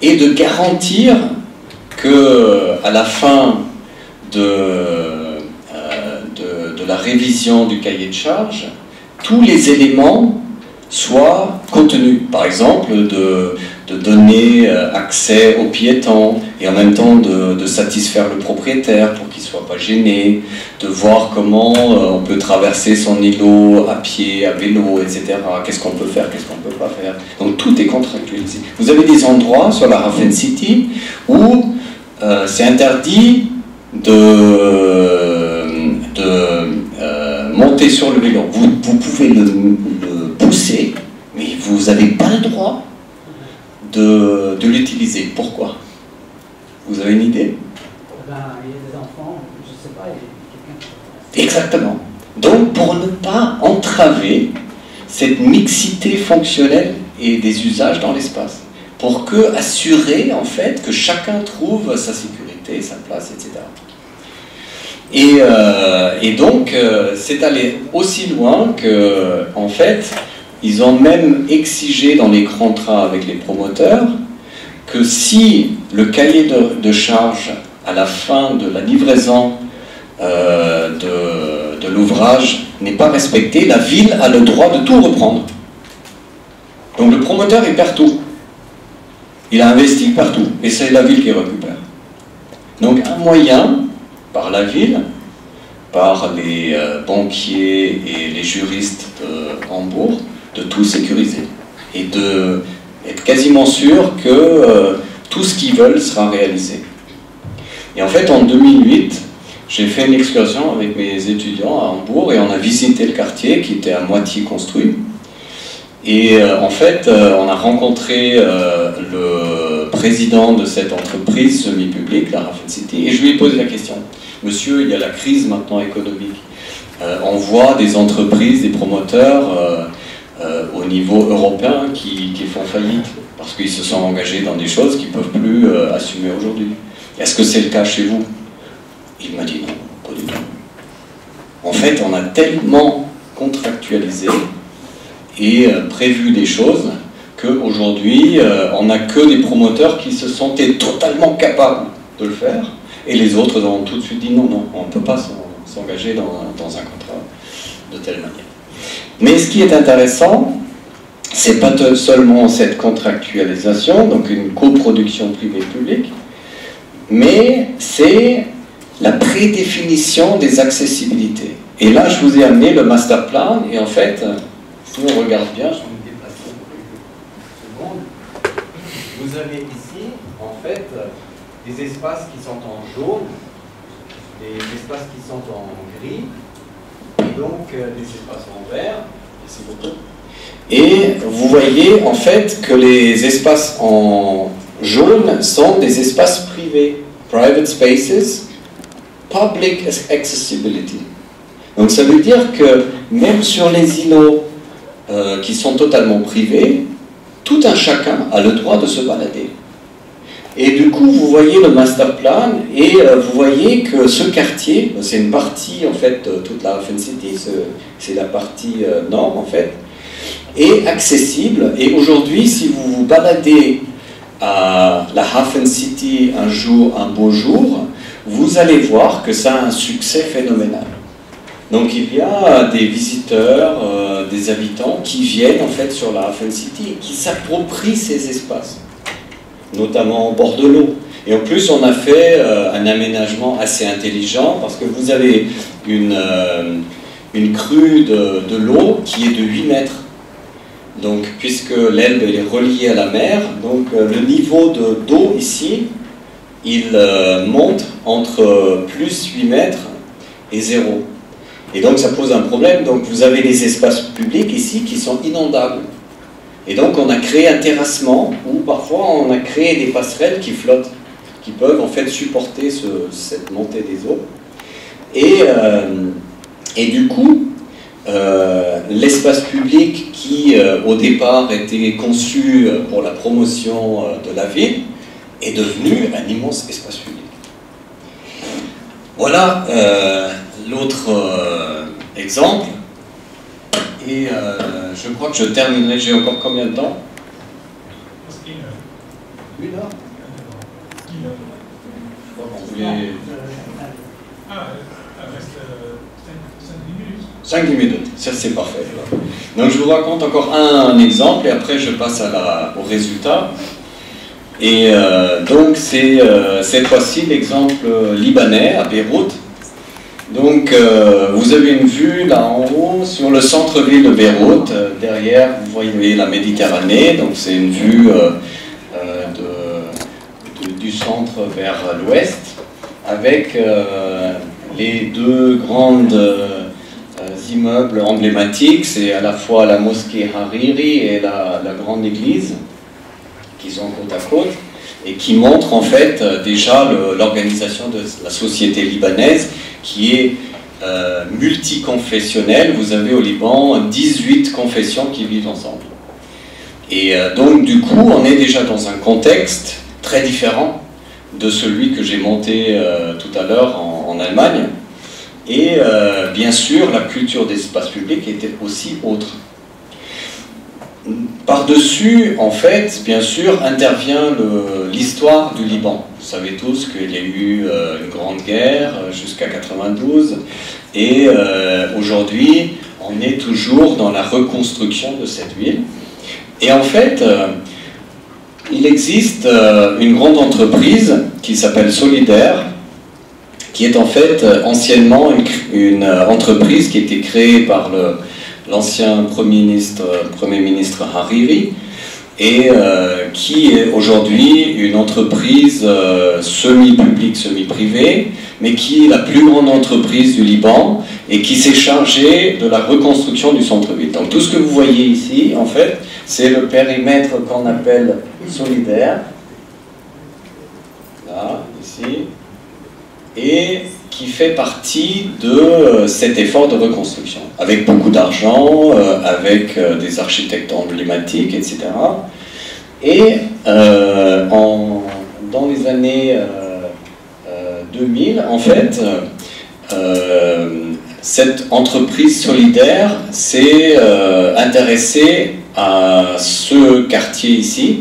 et de garantir que à la fin de la révision du cahier de charges, tous les éléments soient contenus. Par exemple, de donner accès aux piétons et en même temps de satisfaire le propriétaire pour qu'il ne soit pas gêné, de voir comment on peut traverser son îlot à pied, à vélo, etc. Qu'est-ce qu'on peut faire, qu'est-ce qu'on ne peut pas faire. Donc tout est contractualisé. Vous avez des endroits sur la Hafen City où c'est interdit de monter sur le vélo. Vous pouvez le pousser, mais vous n'avez pas le droit de l'utiliser. Pourquoi? Vous avez une idée? Il y a des enfants, je ne sais pas, il y a quelqu'un qui... Exactement. Donc pour ne pas entraver cette mixité fonctionnelle et des usages dans l'espace, pour assurer en fait que chacun trouve sa sécurité, sa place, etc. Et donc c'est allé aussi loin que en fait ils ont même exigé dans les contrats avec les promoteurs que si le cahier de charge à la fin de la livraison de l'ouvrage n'est pas respecté, la ville a le droit de tout reprendre. Donc le promoteur il perd tout. Il a investi partout et c'est la ville qui récupère. Donc un moyen par la ville, par les banquiers et les juristes de Hambourg, de tout sécuriser et d'être quasiment sûr que tout ce qu'ils veulent sera réalisé. Et en fait, en 2008, j'ai fait une excursion avec mes étudiants à Hambourg et on a visité le quartier qui était à moitié construit. Et en fait, on a rencontré le président de cette entreprise semi-publique, la Hafen City, et je lui ai posé la question. Monsieur, il y a la crise maintenant économique. On voit des entreprises, des promoteurs au niveau européen qui font faillite parce qu'ils se sont engagés dans des choses qu'ils ne peuvent plus assumer aujourd'hui. Est-ce que c'est le cas chez vous? Il m'a dit non, pas du tout. En fait, on a tellement contractualisé et prévu des choses qu'aujourd'hui, on n'a que des promoteurs qui se sentaient totalement capables de le faire et les autres ont tout de suite dit non, non, on ne peut pas s'engager dans un contrat de telle manière. Mais ce qui est intéressant, c'est pas seulement cette contractualisation, donc une coproduction privée-publique, mais c'est la prédéfinition des accessibilités. Et là, je vous ai amené le master plan, et en fait, si on regarde bien, je vais me déplacer une seconde. Vous avez ici, en fait, des espaces qui sont en jaune, des espaces qui sont en gris, et donc des espaces en vert. Merci beaucoup. Et vous voyez en fait que les espaces en jaune sont des espaces privés, private spaces, public accessibility. Donc ça veut dire que même sur les îlots qui sont totalement privés, tout un chacun a le droit de se balader. Et du coup, vous voyez le master plan et vous voyez que ce quartier, c'est une partie en fait, toute la Hafen City, c'est la partie nord en fait, est accessible. Et aujourd'hui, si vous vous baladez à la Hafen City un beau jour, vous allez voir que ça a un succès phénoménal. Donc il y a des visiteurs, des habitants qui viennent en fait sur la Hafen City et qui s'approprient ces espaces, notamment au bord de l'eau. Et en plus, on a fait un aménagement assez intelligent parce que vous avez une crue de l'eau qui est de 8 mètres. Donc, puisque l'Elbe est reliée à la mer, donc le niveau d'eau ici, il monte entre plus 8 mètres et 0. Et donc, ça pose un problème. Donc, vous avez des espaces publics ici qui sont inondables. Et donc, on a créé un terrassement où parfois on a créé des passerelles qui flottent, qui peuvent en fait supporter cette montée des eaux. Et du coup, l'espace public qui au départ était conçu pour la promotion de la ville est devenu un immense espace public. Voilà l'autre exemple. Et je crois que je terminerai. J'ai encore combien de temps? 1 heure. Je crois qu'on voulait... Ah, reste 5 5-10 minutes, ça c'est parfait. Donc je vous raconte encore un exemple et après je passe au résultat. Et donc c'est cette fois-ci l'exemple libanais à Beyrouth. Donc vous avez une vue là en haut sur le centre-ville de Beyrouth. Derrière vous voyez la Méditerranée, donc c'est une vue du centre vers l'ouest avec les deux grandes immeubles emblématiques, c'est à la fois la mosquée Hariri et la grande église qui sont côte à côte et qui montrent en fait déjà l'organisation de la société libanaise qui est multiconfessionnelle. Vous avez au Liban 18 confessions qui vivent ensemble. Et donc du coup on est déjà dans un contexte très différent de celui que j'ai monté tout à l'heure en Allemagne. Et bien sûr, la culture des espaces publics était aussi autre. Par-dessus, en fait, bien sûr, intervient l'histoire du Liban. Vous savez tous qu'il y a eu une grande guerre jusqu'à 92, et aujourd'hui, on est toujours dans la reconstruction de cette ville. Et en fait, il existe une grande entreprise qui s'appelle Solidaire, qui est en fait anciennement une entreprise qui a été créée par l'ancien Premier ministre Hariri et qui est aujourd'hui une entreprise semi-publique, semi-privée, mais qui est la plus grande entreprise du Liban et qui s'est chargée de la reconstruction du centre-ville. Donc tout ce que vous voyez ici, en fait, c'est le périmètre qu'on appelle Solidaire, là, ici, et qui fait partie de cet effort de reconstruction, avec beaucoup d'argent, avec des architectes emblématiques, etc. Et dans les années 2000, en fait, cette entreprise Solidaire s'est intéressée à ce quartier ici,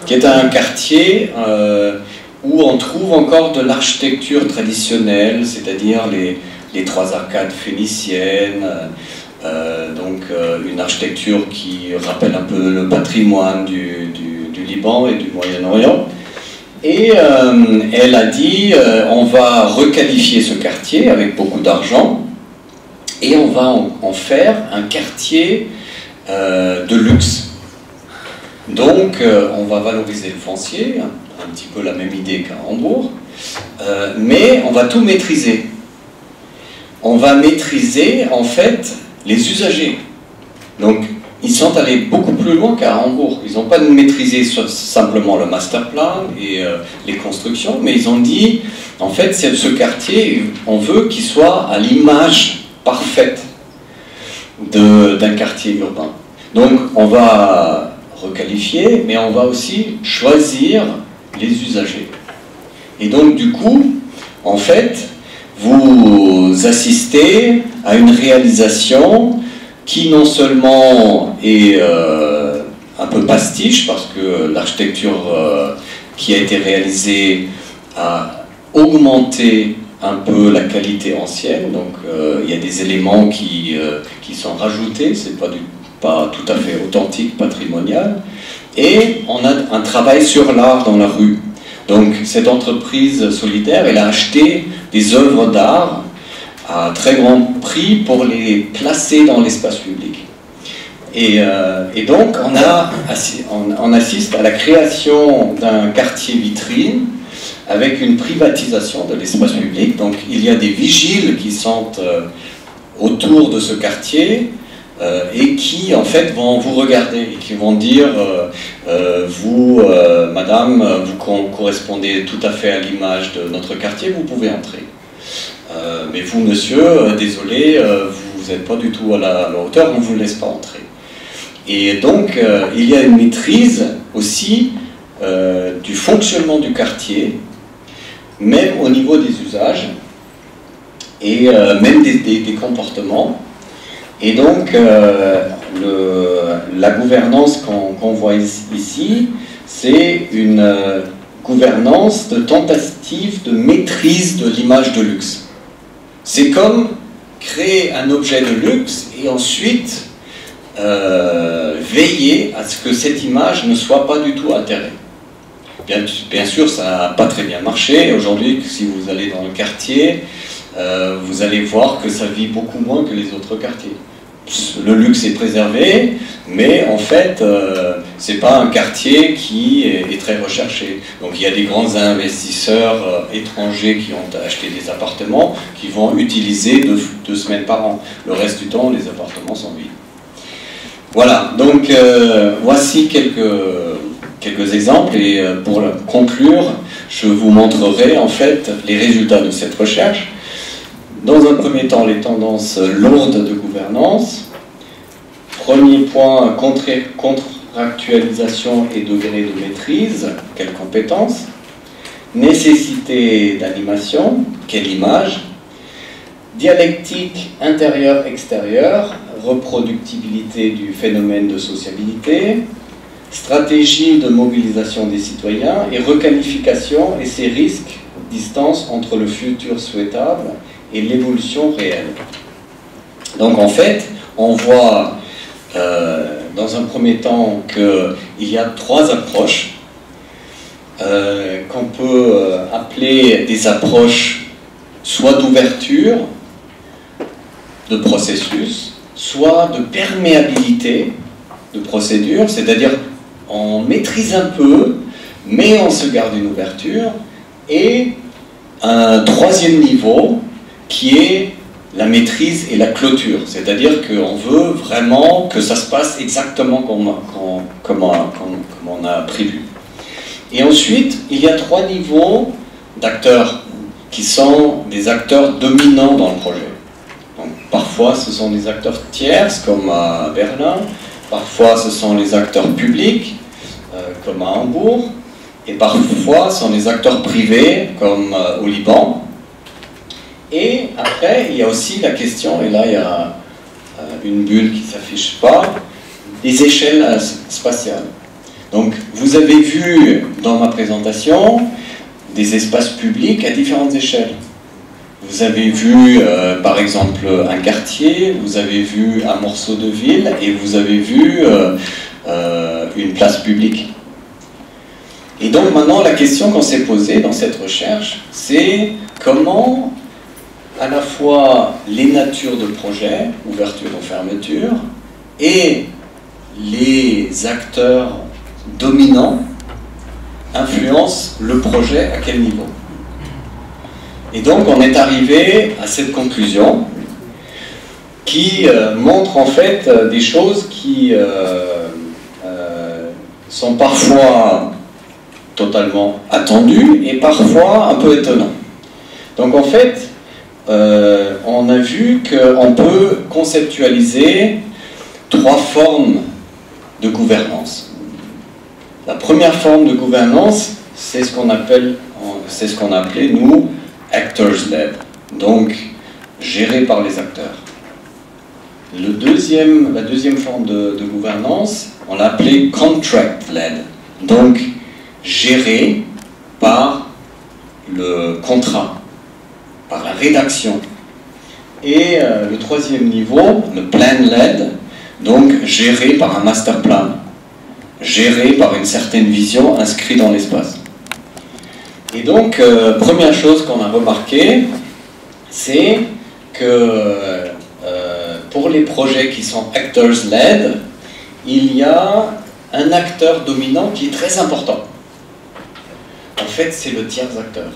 qui est un quartier où on trouve encore de l'architecture traditionnelle, c'est-à-dire les 3 arcades phéniciennes, donc une architecture qui rappelle un peu le patrimoine du Liban et du Moyen-Orient. Et elle a dit, on va requalifier ce quartier avec beaucoup d'argent, et on va en faire un quartier de luxe. Donc on va valoriser le foncier, un petit peu la même idée qu'à Hambourg, mais on va tout maîtriser. On va maîtriser en fait les usagers. Donc ils sont allés beaucoup plus loin qu'à Hambourg. Ils n'ont pas maîtrisé simplement le master plan et les constructions, mais ils ont dit, en fait, ce quartier, on veut qu'il soit à l'image parfaite d'un quartier urbain. Donc on va requalifier, mais on va aussi choisir les usagers. Et donc du coup, en fait, vous assistez à une réalisation qui non seulement est un peu pastiche, parce que l'architecture qui a été réalisée a augmenté un peu la qualité ancienne, donc il y a des éléments qui sont rajoutés, c'est pas tout à fait authentique, patrimonial, et on a un travail sur l'art dans la rue. Donc cette entreprise solidaire, elle a acheté des œuvres d'art à très grand prix pour les placer dans l'espace public. Et donc on assiste à la création d'un quartier vitrine avec une privatisation de l'espace public. Donc il y a des vigiles qui sont autour de ce quartier et qui en fait vont vous regarder et qui vont dire vous madame, vous correspondez tout à fait à l'image de notre quartier, vous pouvez entrer. Mais vous monsieur, désolé, vous n'êtes pas du tout à la hauteur, on ne vous laisse pas entrer. Et donc il y a une maîtrise aussi du fonctionnement du quartier, même au niveau des usages et même des comportements. Et donc la gouvernance qu'on voit ici, c'est une gouvernance de tentative de maîtrise de l'image de luxe. C'est comme créer un objet de luxe et ensuite veiller à ce que cette image ne soit pas du tout altérée. Bien sûr, ça n'a pas très bien marché. Aujourd'hui, si vous allez dans le quartier, vous allez voir que ça vit beaucoup moins que les autres quartiers. Le luxe est préservé, mais en fait, c'est pas un quartier qui est très recherché. Donc il y a des grands investisseurs étrangers qui ont acheté des appartements, qui vont utiliser 2 semaines par an. Le reste du temps, les appartements sont vides. Voilà, donc voici quelques exemples, et pour conclure, je vous montrerai en fait les résultats de cette recherche. Dans un premier temps, les tendances lourdes de gouvernance. Premier point, contractualisation et degré de maîtrise, quelles compétences. Nécessité d'animation, quelle image. Dialectique intérieur-extérieur, reproductibilité du phénomène de sociabilité. Stratégie de mobilisation des citoyens et requalification et ses risques, distance entre le futur souhaitable et l'évolution réelle. Donc en fait, on voit dans un premier temps qu'il y a 3 approches qu'on peut appeler des approches soit d'ouverture de processus, soit de perméabilité de procédure, c'est-à-dire on maîtrise un peu, mais on se garde une ouverture, et un 3e niveau qui est la maîtrise et la clôture, c'est-à-dire qu'on veut vraiment que ça se passe exactement comme on a prévu. Et ensuite, il y a 3 niveaux d'acteurs qui sont des acteurs dominants dans le projet. Donc, parfois, ce sont des acteurs tierces, comme à Berlin, parfois, ce sont les acteurs publics, comme à Hambourg, et parfois, ce sont les acteurs privés, comme au Liban. Et après, il y a aussi la question, et là il y a une bulle qui ne s'affiche pas, des échelles spatiales. Donc vous avez vu dans ma présentation des espaces publics à différentes échelles. Vous avez vu par exemple un quartier, vous avez vu un morceau de ville et vous avez vu une place publique. Et donc maintenant la question qu'on s'est posée dans cette recherche, c'est comment à la fois les natures de projet, ouverture ou fermeture, et les acteurs dominants influencent le projet à quel niveau. Et donc on est arrivé à cette conclusion qui montre en fait des choses qui sont parfois totalement attendues et parfois un peu étonnantes. Donc en fait, on a vu qu'on peut conceptualiser 3 formes de gouvernance. La première forme de gouvernance, c'est ce qu'on appelait, nous, actors-led, donc géré par les acteurs. La deuxième forme de gouvernance, on l'appelait contract-led, donc géré par le contrat, par la rédaction. Et le troisième niveau, le plan-led, donc géré par un master plan, géré par une certaine vision inscrite dans l'espace. Et donc, première chose qu'on a remarqué, c'est que pour les projets qui sont actors-led, il y a un acteur dominant qui est très important. En fait, c'est le tiers acteur.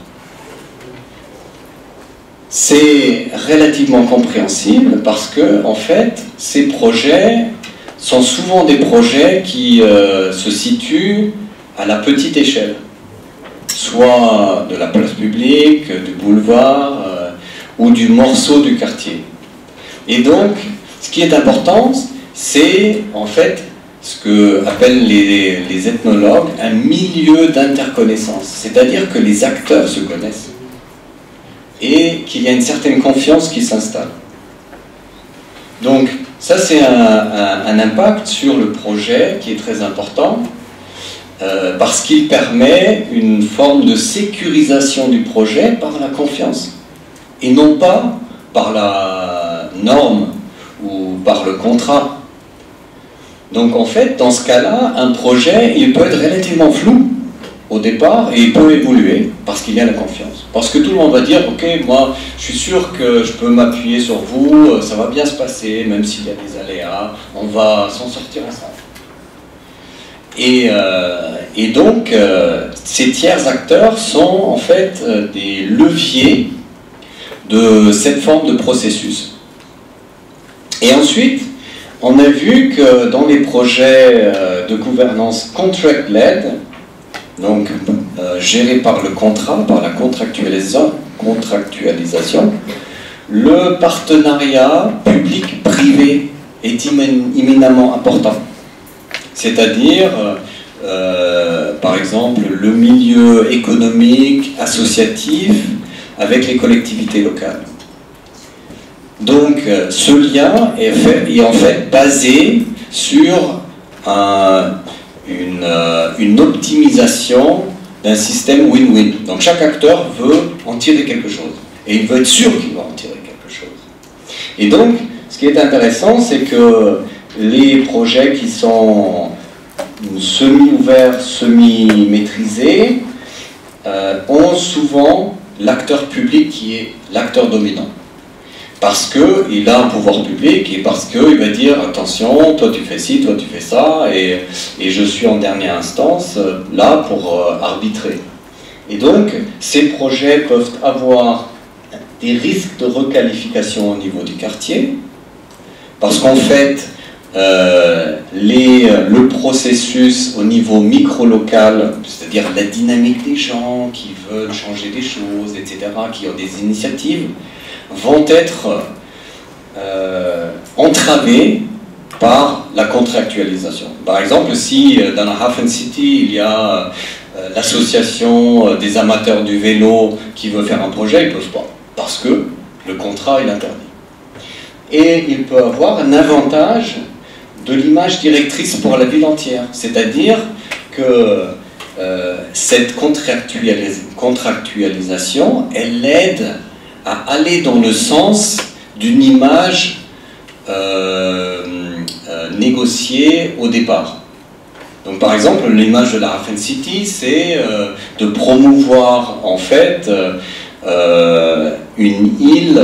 C'est relativement compréhensible parce que, en fait, ces projets sont souvent des projets qui se situent à la petite échelle, soit de la place publique, du boulevard ou du morceau du quartier. Et donc, ce qui est important, c'est en fait ce que appellent les ethnologues un milieu d'interconnaissance, c'est-à-dire que les acteurs se connaissent et qu'il y a une certaine confiance qui s'installe. Donc, ça c'est un impact sur le projet qui est très important parce qu'il permet une forme de sécurisation du projet par la confiance et non pas par la norme ou par le contrat. Donc en fait, dans ce cas-là, un projet, il peut être relativement flou au départ et il peut évoluer parce qu'il y a la confiance. Parce que tout le monde va dire, ok, moi je suis sûr que je peux m'appuyer sur vous, ça va bien se passer, même s'il y a des aléas, on va s'en sortir ensemble. Et donc, ces tiers acteurs sont en fait des leviers de cette forme de processus. Et ensuite, on a vu que dans les projets de gouvernance contract-led, donc gérés par le contrat, par la contractualisation, le partenariat public-privé est éminemment important. C'est-à-dire, par exemple, le milieu économique, associatif, avec les collectivités locales. Donc, ce lien est en fait basé sur une optimisation d'un système win-win. Donc, chaque acteur veut en tirer quelque chose. Et il veut être sûr qu'il va en tirer quelque chose. Et donc, ce qui est intéressant, c'est que les projets qui sont semi-ouverts, semi-maîtrisés, ont souvent l'acteur public qui est l'acteur dominant. Parce qu'il a un pouvoir public et parce qu'il va dire attention, toi tu fais ci, toi tu fais ça, et je suis en dernière instance là pour arbitrer. Et donc, ces projets peuvent avoir des risques de requalification au niveau du quartier, parce qu'en fait, le processus au niveau micro-local, c'est-à-dire la dynamique des gens qui veulent changer des choses, etc., qui ont des initiatives, vont être entravés par la contractualisation. Par exemple, si dans la Hafen City, il y a l'association des amateurs du vélo qui veut faire un projet, ils ne peuvent pas, parce que le contrat il interdit. Et il peut avoir un avantage de l'image directrice pour la ville entière, c'est-à-dire que cette contractualisation, elle aide à aller dans le sens d'une image négociée au départ. Donc par exemple, l'image de la Hafen City, c'est de promouvoir en fait une île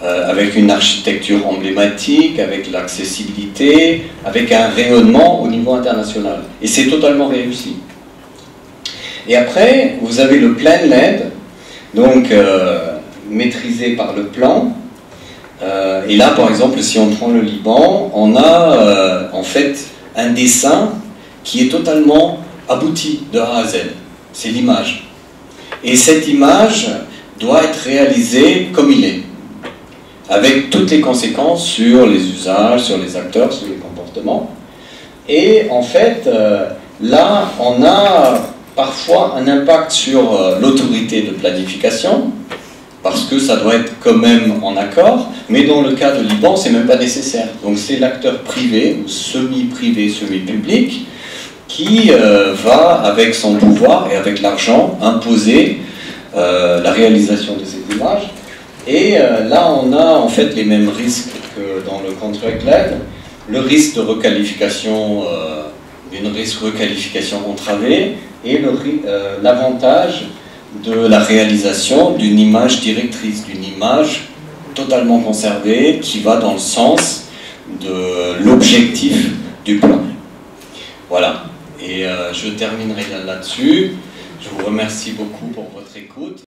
avec une architecture emblématique, avec l'accessibilité, avec un rayonnement au niveau international. Et c'est totalement réussi. Et après, vous avez le plan-led, donc maîtrisé par le plan. Et là, par exemple, si on prend le Liban, on a en fait un dessin qui est totalement abouti de A à Z. C'est l'image. Et cette image doit être réalisée comme il est, avec toutes les conséquences sur les usages, sur les acteurs, sur les comportements. Et en fait, là, on a parfois un impact sur l'autorité de planification, parce que ça doit être quand même en accord, mais dans le cas de Liban, c'est même pas nécessaire. Donc c'est l'acteur privé, ou semi-privé, semi-public, qui va, avec son pouvoir et avec l'argent, imposer la réalisation de ces images. Et là, on a en fait les mêmes risques que dans le contract-led, le risque de requalification, d'une requalification entravée, et l'avantage de la réalisation d'une image directrice, d'une image totalement conservée qui va dans le sens de l'objectif du plan. Voilà, et je terminerai là-dessus. Je vous remercie beaucoup pour votre écoute.